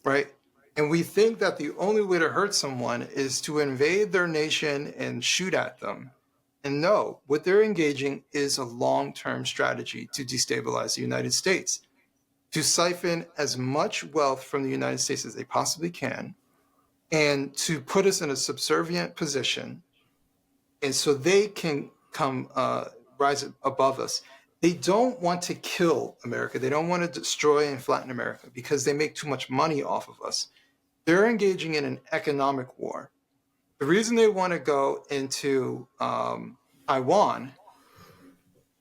right? And we think that the only way to hurt someone is to invade their nation and shoot at them. And no, what they're engaging is a long-term strategy to destabilize the United States, to siphon as much wealth from the United States as they possibly can, and to put us in a subservient position, and so they can come rise above us. They don't want to kill America. They don't want to destroy and flatten America because they make too much money off of us. They're engaging in an economic war. The reason they want to go into Taiwan,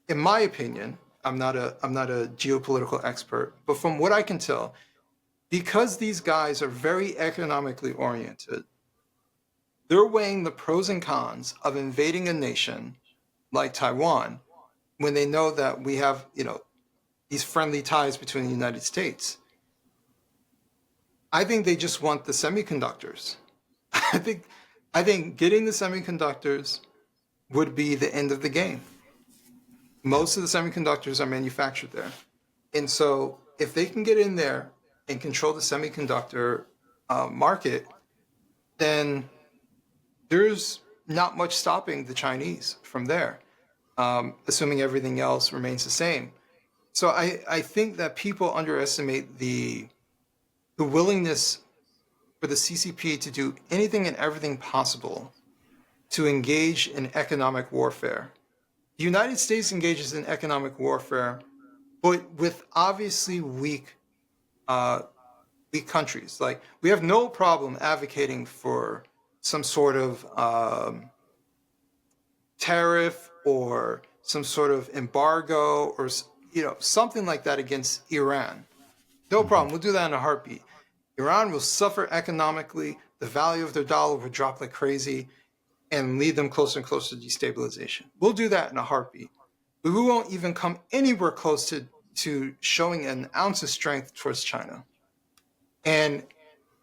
in my opinion, I'm not a geopolitical expert, but from what I can tell, because these guys are very economically oriented, they're weighing the pros and cons of invading a nation like Taiwan when they know that we have, these friendly ties between the United States. I think they just want the semiconductors. I think getting the semiconductors would be the end of the game. Most of the semiconductors are manufactured there. And so if they can get in there and control the semiconductor market, then there's not much stopping the Chinese from there, assuming everything else remains the same. So I think that people underestimate the willingness for the CCP to do anything and everything possible to engage in economic warfare. The United States engages in economic warfare, but with obviously weak countries. Like, we have no problem advocating for some sort of tariff or some sort of embargo or something like that against Iran. No problem. We'll do that in a heartbeat. Iran will suffer economically. The value of their dollar will drop like crazy and lead them closer and closer to destabilization. We'll do that in a heartbeat. But we won't even come anywhere close to showing an ounce of strength towards China. And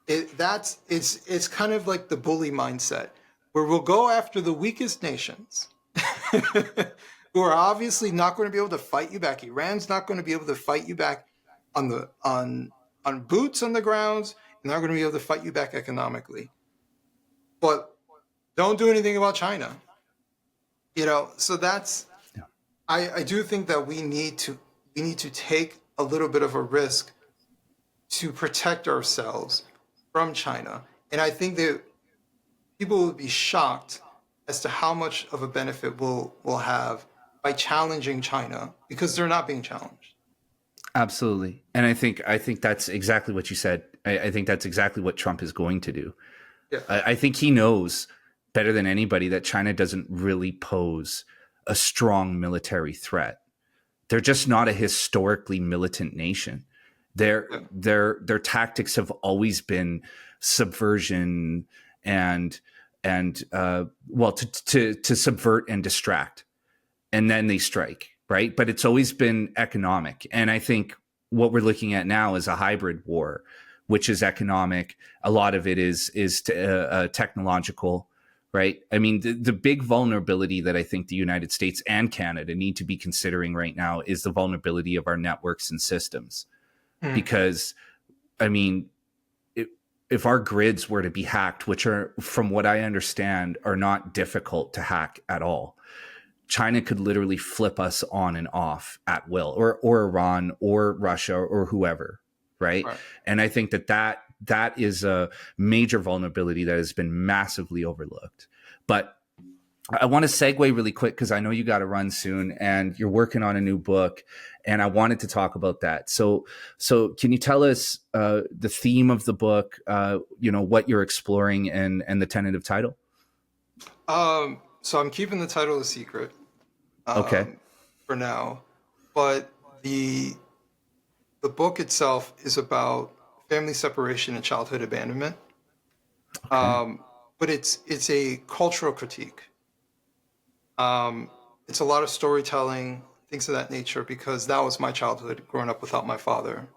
it's kind of like the bully mindset, where we'll go after the weakest nations who are obviously not going to be able to fight you back. Iran's not going to be able to fight you back on boots on the grounds, and they're not going to be able to fight you back economically. But don't do anything about China. So that's, I do think that we need to take a little bit of a risk to protect ourselves from China. And I think that people will be shocked as to how much of a benefit we'll have by challenging China, because they're not being challenged. Absolutely. And I think that's exactly what you said. I think that's exactly what Trump is going to do. Yeah. I think he knows better than anybody that China doesn't really pose a strong military threat. They're just not a historically militant nation. Their tactics have always been subversion and to subvert and distract, and then they strike, right? But it's always been economic. And I think what we're looking at now is a hybrid war, which is economic. A lot of it is technological, right? I mean, the big vulnerability that I think the United States and Canada need to be considering right now is the vulnerability of our networks and systems. Because, I mean, if our grids were to be hacked, which are, from what I understand, are not difficult to hack at all, China could literally flip us on and off at will, or Iran or Russia or whoever, right? And I think that is a major vulnerability that has been massively overlooked. But I want to segue really quick because I know you got to run soon and you're working on a new book, and I wanted to talk about that. So can you tell us the theme of the book, what you're exploring and the tentative title? So I'm keeping the title a secret. Okay. For now, but the book itself is about family separation and childhood abandonment. Okay. But it's a cultural critique. It's a lot of storytelling, things of that nature, because that was my childhood growing up without my father,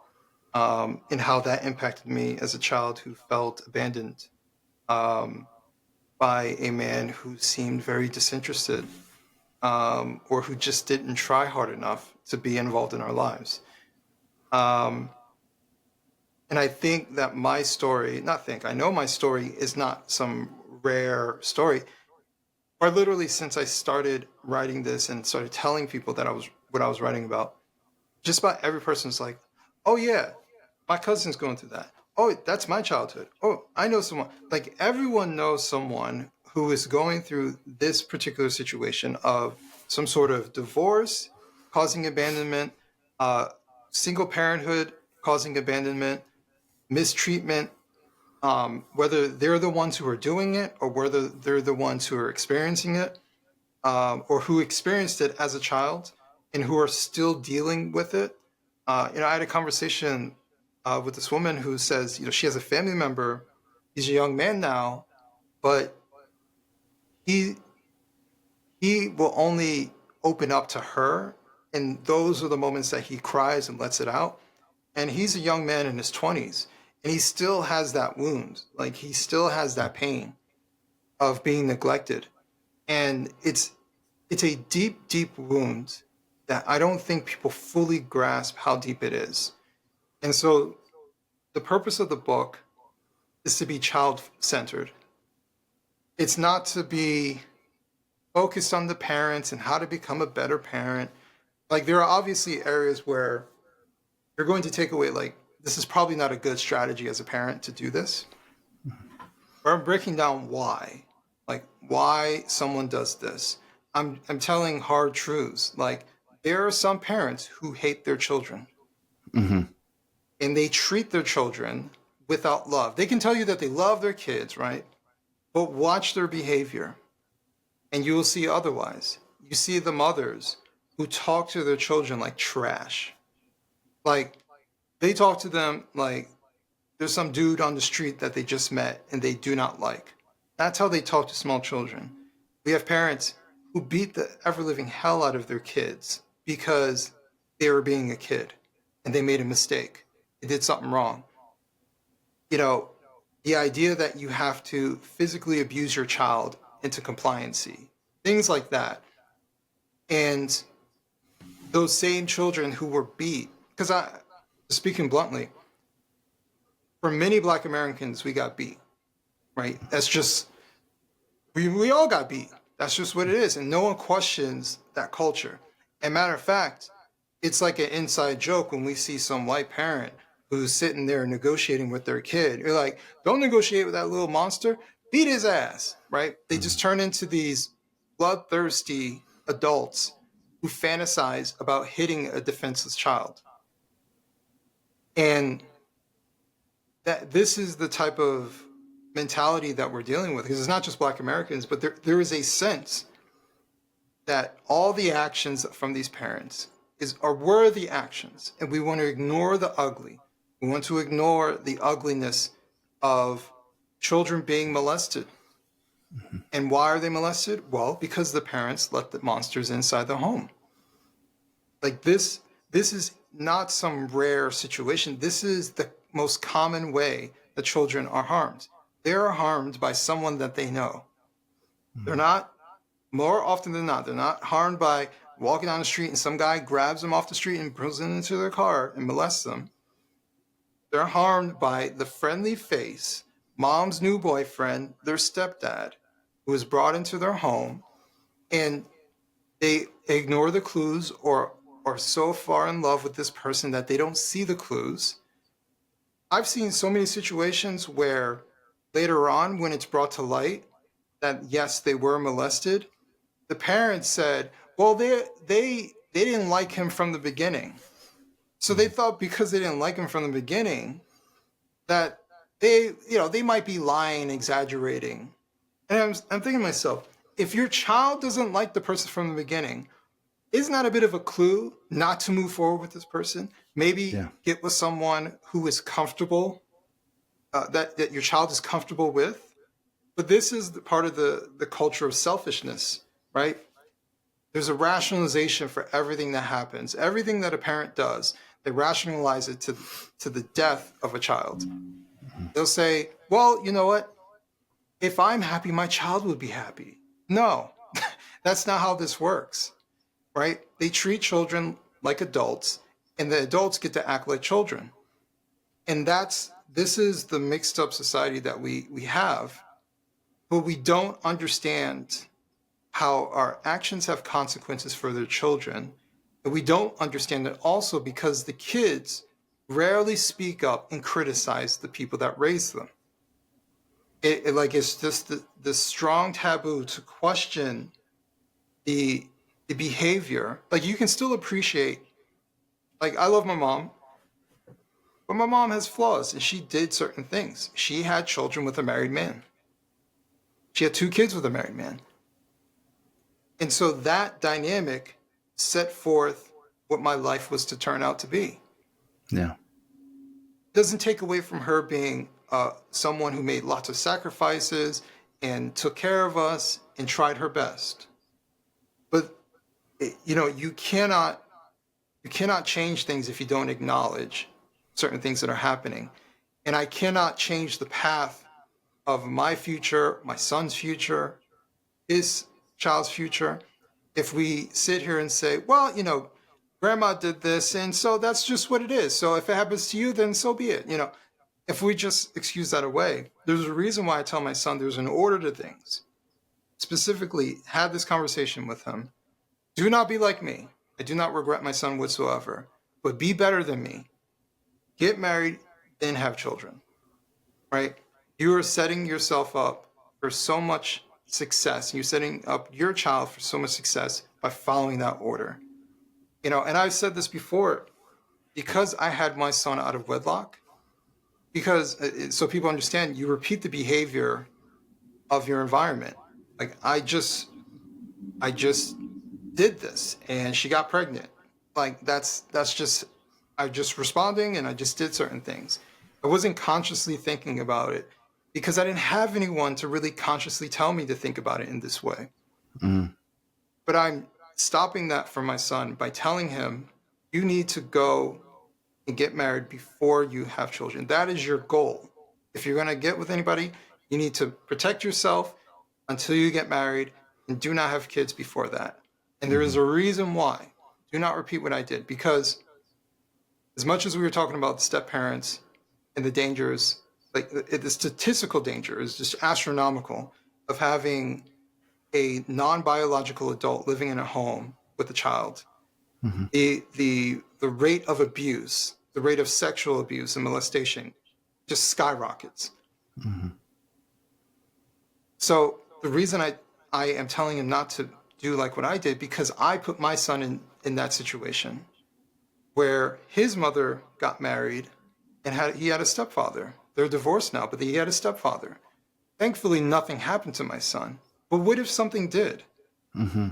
and how that impacted me as a child who felt abandoned by a man who seemed very disinterested, or who just didn't try hard enough to be involved in our lives. And I think that my story, I know my story is not some rare story. Or literally, since I started writing this and started telling people that what I was writing about, just about every person's like, oh yeah, my cousin's going through that. Oh, that's my childhood. Oh, I know someone. Like, everyone knows someone who is going through this particular situation of some sort of divorce causing abandonment, single parenthood causing abandonment, mistreatment, whether they're the ones who are doing it or whether they're the ones who are experiencing it, or who experienced it as a child and who are still dealing with it. I had a conversation with this woman who says, she has a family member. He's a young man now, but he will only open up to her, and those are the moments that he cries and lets it out. And he's a young man in his 20s. And he still has that wound. Like, he still has that pain of being neglected. And it's a deep, deep wound that I don't think people fully grasp how deep it is. And so the purpose of the book is to be child-centered. It's not to be focused on the parents and how to become a better parent. Like, there are obviously areas where you're going to take away, like, this is probably not a good strategy as a parent to do this. But I'm breaking down why someone does this. I'm telling hard truths. Like, there are some parents who hate their children. Mm-hmm. And they treat their children without love. They can tell you that they love their kids, right? But watch their behavior, and you will see otherwise. You see the mothers who talk to their children like trash. Like, they talk to them like there's some dude on the street that they just met and they do not like. That's how they talk to small children. We have parents who beat the ever-living hell out of their kids because they were being a kid and they made a mistake. They did something wrong. The idea that you have to physically abuse your child into compliancy, things like that. And those same children who were beat, because speaking bluntly, for many Black Americans, we got beat, right? That's just, we all got beat. That's just what it is. And no one questions that culture. And matter of fact, it's like an inside joke when we see some white parent who's sitting there negotiating with their kid. You're like, don't negotiate with that little monster. Beat his ass, right? They just turn into these bloodthirsty adults who fantasize about hitting a defenseless child. And that this is the type of mentality that we're dealing with, because it's not just Black Americans, but there is a sense that all the actions from these parents are worthy actions, and we want to ignore the ugly. We want to ignore the ugliness of children being molested. And why are they molested? Well, because the parents let the monsters inside the home. Like this is not some rare situation. This is the most common way that children are harmed. They are harmed by someone that they know. They're not, more often than not, they're not harmed by walking down the street and some guy grabs them off the street and pulls them into their car and molests them. They're harmed by the friendly face, mom's new boyfriend, their stepdad, who is brought into their home, and they ignore the clues or are so far in love with this person that they don't see the clues. I've seen so many situations where later on, when it's brought to light that yes, they were molested, the parents said, well, they didn't like him from the beginning. So they thought because they didn't like him from the beginning that they might be lying, exaggerating. And I'm thinking to myself, if your child doesn't like the person from the beginning, isn't that a bit of a clue not to move forward with this person? Maybe get with someone who is comfortable, that your child is comfortable with. But this is the part of the culture of selfishness, right? There's a rationalization for everything that happens. Everything that a parent does, they rationalize it to the death of a child. They'll say, well, you know what? If I'm happy, my child would be happy. No, that's not how this works, right? They treat children like adults, and the adults get to act like children. And this is the mixed up society that we have, but we don't understand how our actions have consequences for their children. And we don't understand it also because the kids rarely speak up and criticize the people that raise them. It's just the strong taboo to question the behavior. Like, you can still appreciate, like, I love my mom, but my mom has flaws and she did certain things. She had children with a married man. She had 2 kids with a married man. And so that dynamic set forth what my life was to turn out to be. Yeah. Doesn't take away from her being someone who made lots of sacrifices and took care of us and tried her best. But you cannot change things if you don't acknowledge certain things that are happening. And I cannot change the path of my future, my son's future, his child's future, if we sit here and say, well, grandma did this, and so that's just what it is. So if it happens to you, then so be it. If we just excuse that away, there's a reason why I tell my son there's an order to things. Specifically, have this conversation with him. Do not be like me. I do not regret my son whatsoever, but be better than me. Get married, then have children, right? You are setting yourself up for so much success. You're setting up your child for so much success by following that order. And I've said this before, because I had my son out of wedlock, so people understand, you repeat the behavior of your environment. Like, I just did this and she got pregnant. Like, that's just, I just responding and I just did certain things. I wasn't consciously thinking about it because I didn't have anyone to really consciously tell me to think about it in this way. Mm. But I'm stopping that for my son by telling him, you need to go and get married before you have children. That is your goal. If you're going to get with anybody, you need to protect yourself until you get married and do not have kids before that. And there is a reason why. Do not repeat what I did, because as much as we were talking about the step parents and the dangers, like the statistical danger is just astronomical of having a non-biological adult living in a home with a child. Mm-hmm. The rate of abuse, the rate of sexual abuse and molestation just skyrockets. Mm-hmm. So the reason I am telling him not to do like what I did, because I put my son in that situation where his mother got married and he had a stepfather. They're divorced now, but he had a stepfather. Thankfully, nothing happened to my son. But what if something did? Mm-hmm.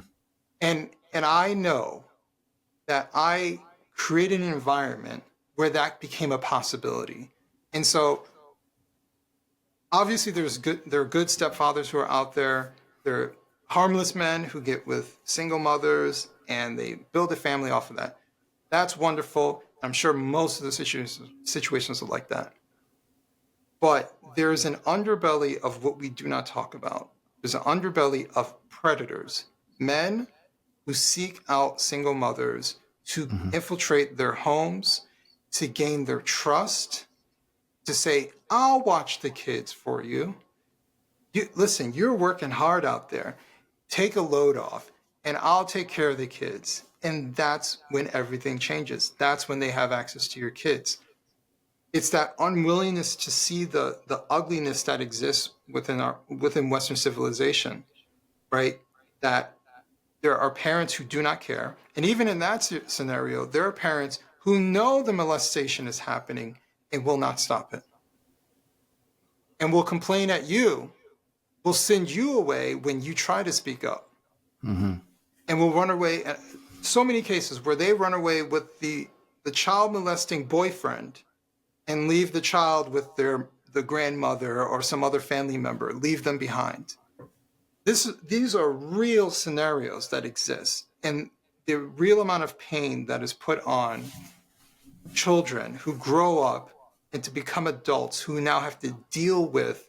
And I know that I created an environment where that became a possibility. And so obviously there are good stepfathers who are out there. There are harmless men who get with single mothers and they build a family off of that. That's wonderful. I'm sure most of the situations are like that. But there's an underbelly of what we do not talk about. There's an underbelly of predators, men who seek out single mothers to infiltrate their homes, to gain their trust, to say, I'll watch the kids for you. Listen, you're working hard out there. Take a load off, and I'll take care of the kids. And that's when everything changes. That's when they have access to your kids. It's that unwillingness to see the ugliness that exists within Western civilization, right? That there are parents who do not care. And even in that scenario, there are parents who know the molestation is happening and will not stop it. And will complain at you, will send you away when you try to speak up. And will run away. So many cases where they run away with the child molesting boyfriend and leave the child with the grandmother or some other family member, leave them behind. These are real scenarios that exist, and the real amount of pain that is put on children who grow up and to become adults who now have to deal with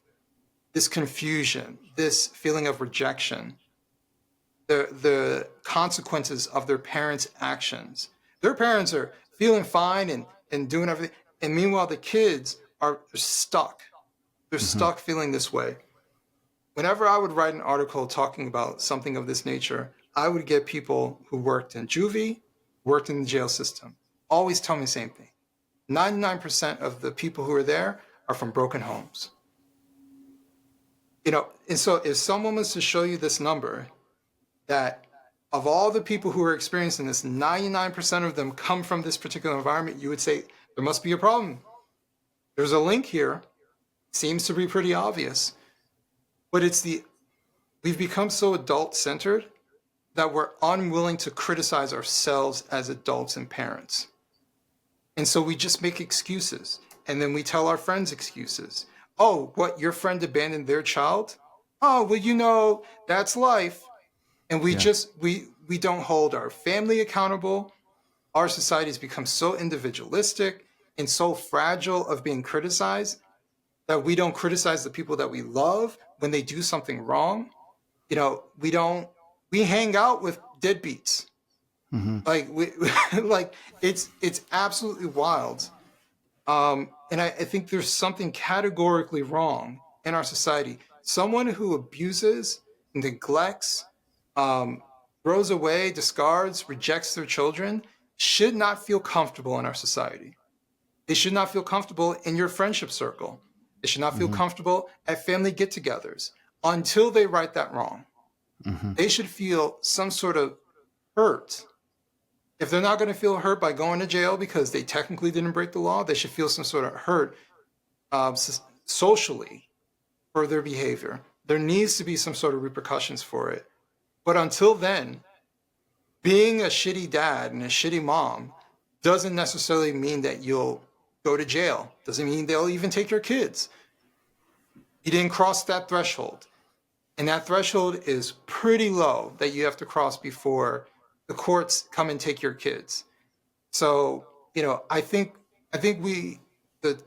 this confusion, this feeling of rejection, the consequences of their parents' actions. Their parents are feeling fine and doing everything, and meanwhile the kids are stuck. They're stuck feeling this way. Whenever I would write an article talking about something of this nature, I would get people who worked in juvie, worked in the jail system, always tell me the same thing. 99% of the people who are there are from broken homes. And so if someone was to show you this number, that of all the people who are experiencing this, 99% of them come from this particular environment, you would say, there must be a problem. There's a link here. Seems to be pretty obvious. But we've become so adult-centered that we're unwilling to criticize ourselves as adults and parents. And so we just make excuses. And then we tell our friends excuses. Oh, what, your friend abandoned their child? Oh, well, that's life. And we don't hold our family accountable. Our society has become so individualistic and so fragile of being criticized that we don't criticize the people that we love when they do something wrong. We hang out with deadbeats. Like it's absolutely wild. And I think there's something categorically wrong in our society. Someone who abuses, neglects, throws away, discards, rejects their children should not feel comfortable in our society. They should not feel comfortable in your friendship circle. They should not feel comfortable at family get-togethers until they right that wrong. They should feel some sort of hurt. If they're not going to feel hurt by going to jail because they technically didn't break the law, they should feel some sort of hurt socially for their behavior. There needs to be some sort of repercussions for it. But until then, being a shitty dad and a shitty mom doesn't necessarily mean that you'll go to jail. Doesn't mean they'll even take your kids. You didn't cross that threshold. And that threshold is pretty low that you have to cross before the courts come and take your kids. So, I think the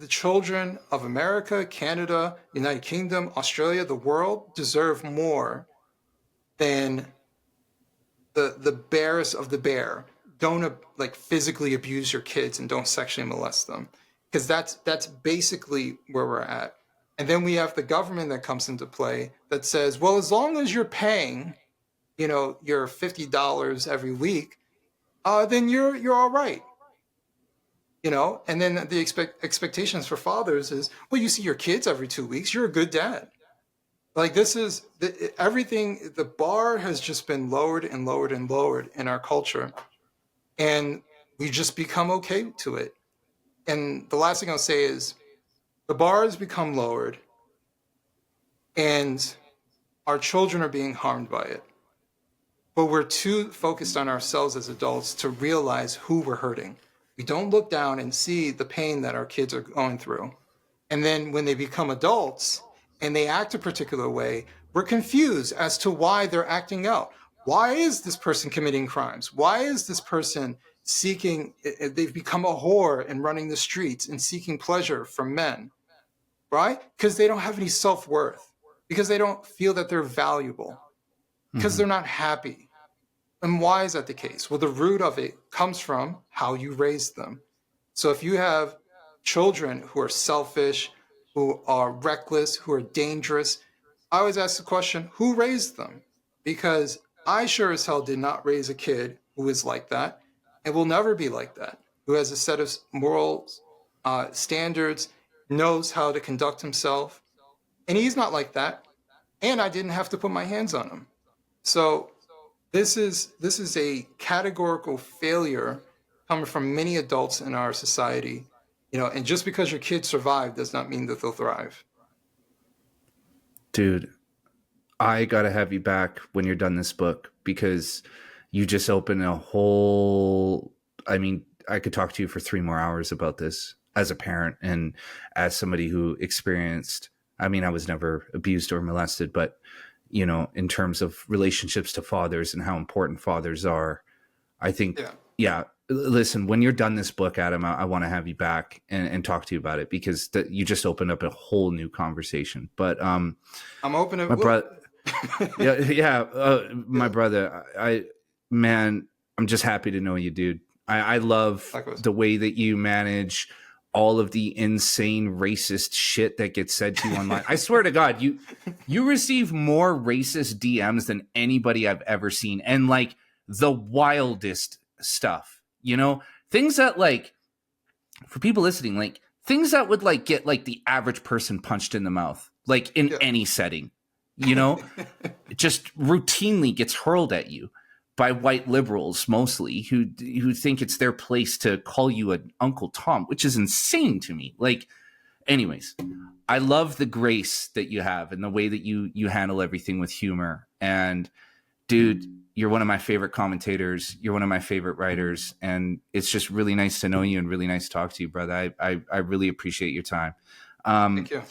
children of America, Canada, United Kingdom, Australia, the world deserve more than the bears of the bear. Don't physically abuse your kids and don't sexually molest them, because that's basically where we're at. And then we have the government that comes into play that says, well, as long as you're paying, your $50 every week, then you're all right. And then the expectations for fathers is, well, you see your kids every 2 weeks, you're a good dad. Like, this is everything. The bar has just been lowered and lowered and lowered in our culture. And we just become okay to it. And the last thing I'll say is the bar has become lowered and our children are being harmed by it. But we're too focused on ourselves as adults to realize who we're hurting. We don't look down and see the pain that our kids are going through. And then when they become adults and they act a particular way, we're confused as to why they're acting out. Why is this person committing crimes? Why is this person they've become a whore and running the streets and seeking pleasure from men, right? Because they don't have any self-worth, because they don't feel that they're valuable, because they're not happy. And why is that the case? Well, the root of it comes from how you raised them. So if you have children who are selfish, who are reckless, who are dangerous, I always ask the question, who raised them? Because I sure as hell did not raise a kid who is like that and will never be like that, who has a set of moral standards, knows how to conduct himself. And he's not like that. And I didn't have to put my hands on him. So this is a categorical failure coming from many adults in our society, and just because your kids survive does not mean that they'll thrive. Dude, I got to have you back when you're done this book, because you just opened a whole, I mean, I could talk to you for 3 more hours about this as a parent and as somebody who experienced, I mean, I was never abused or molested, but in terms of relationships to fathers and how important fathers are, I think, yeah. Listen, when you're done this book, Adam, I want to have you back and talk to you about it, because you just opened up a whole new conversation. But I'm open to my brother. My brother. I'm just happy to know you, dude. I love Likewise. The way that you manage all of the insane racist shit that gets said to you online. I swear to God, you receive more racist DMs than anybody I've ever seen. And like the wildest stuff, things that, like, for people listening, like things that would like get like the average person punched in the mouth, like in any setting, it just routinely gets hurled at you by white liberals, mostly, who think it's their place to call you an Uncle Tom, which is insane to me. Like, anyways, I love the grace that you have and the way that you handle everything with humor. And dude, you're one of my favorite commentators. You're one of my favorite writers. And it's just really nice to know you and really nice to talk to you, brother. I really appreciate your time. Thank you.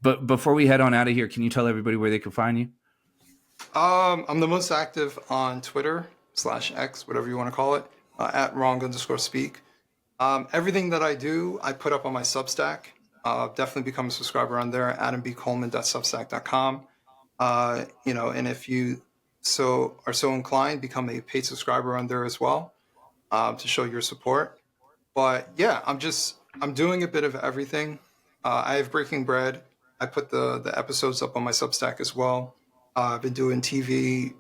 But before we head on out of here, can you tell everybody where they can find you? I'm the most active on Twitter /X, whatever you want to call it, at @wrong_speak. Everything that I do, I put up on my Substack. Definitely become a subscriber on there, adambcoleman.substack.com. And if you are so inclined, become a paid subscriber on there as well, to show your support. But yeah, I'm doing a bit of everything. I have Breaking Bread. I put the episodes up on my Substack as well. I've been doing TV,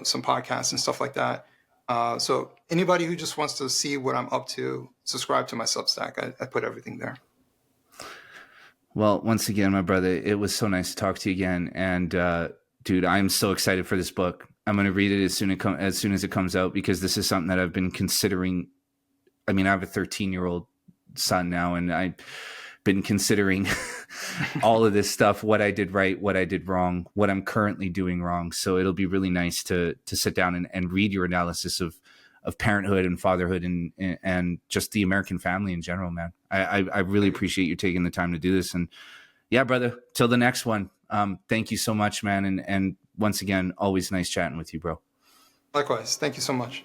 some podcasts and stuff like that. So anybody who just wants to see what I'm up to, subscribe to my Substack. I put everything there. Well, once again, my brother, it was so nice to talk to you again. And dude, I'm so excited for this book. I'm going to read it as soon as it comes out, because this is something that I've been considering. I mean, I have a 13-year-old son now, and I've been considering all of this stuff, what I did right, what I did wrong, what I'm currently doing wrong. So it'll be really nice to sit down and read your analysis of parenthood and fatherhood and just the American family in general, man. I really appreciate you taking the time to do this. And yeah, brother, till the next one. Thank you so much, man. And once again, always nice chatting with you, bro. Likewise. Thank you so much.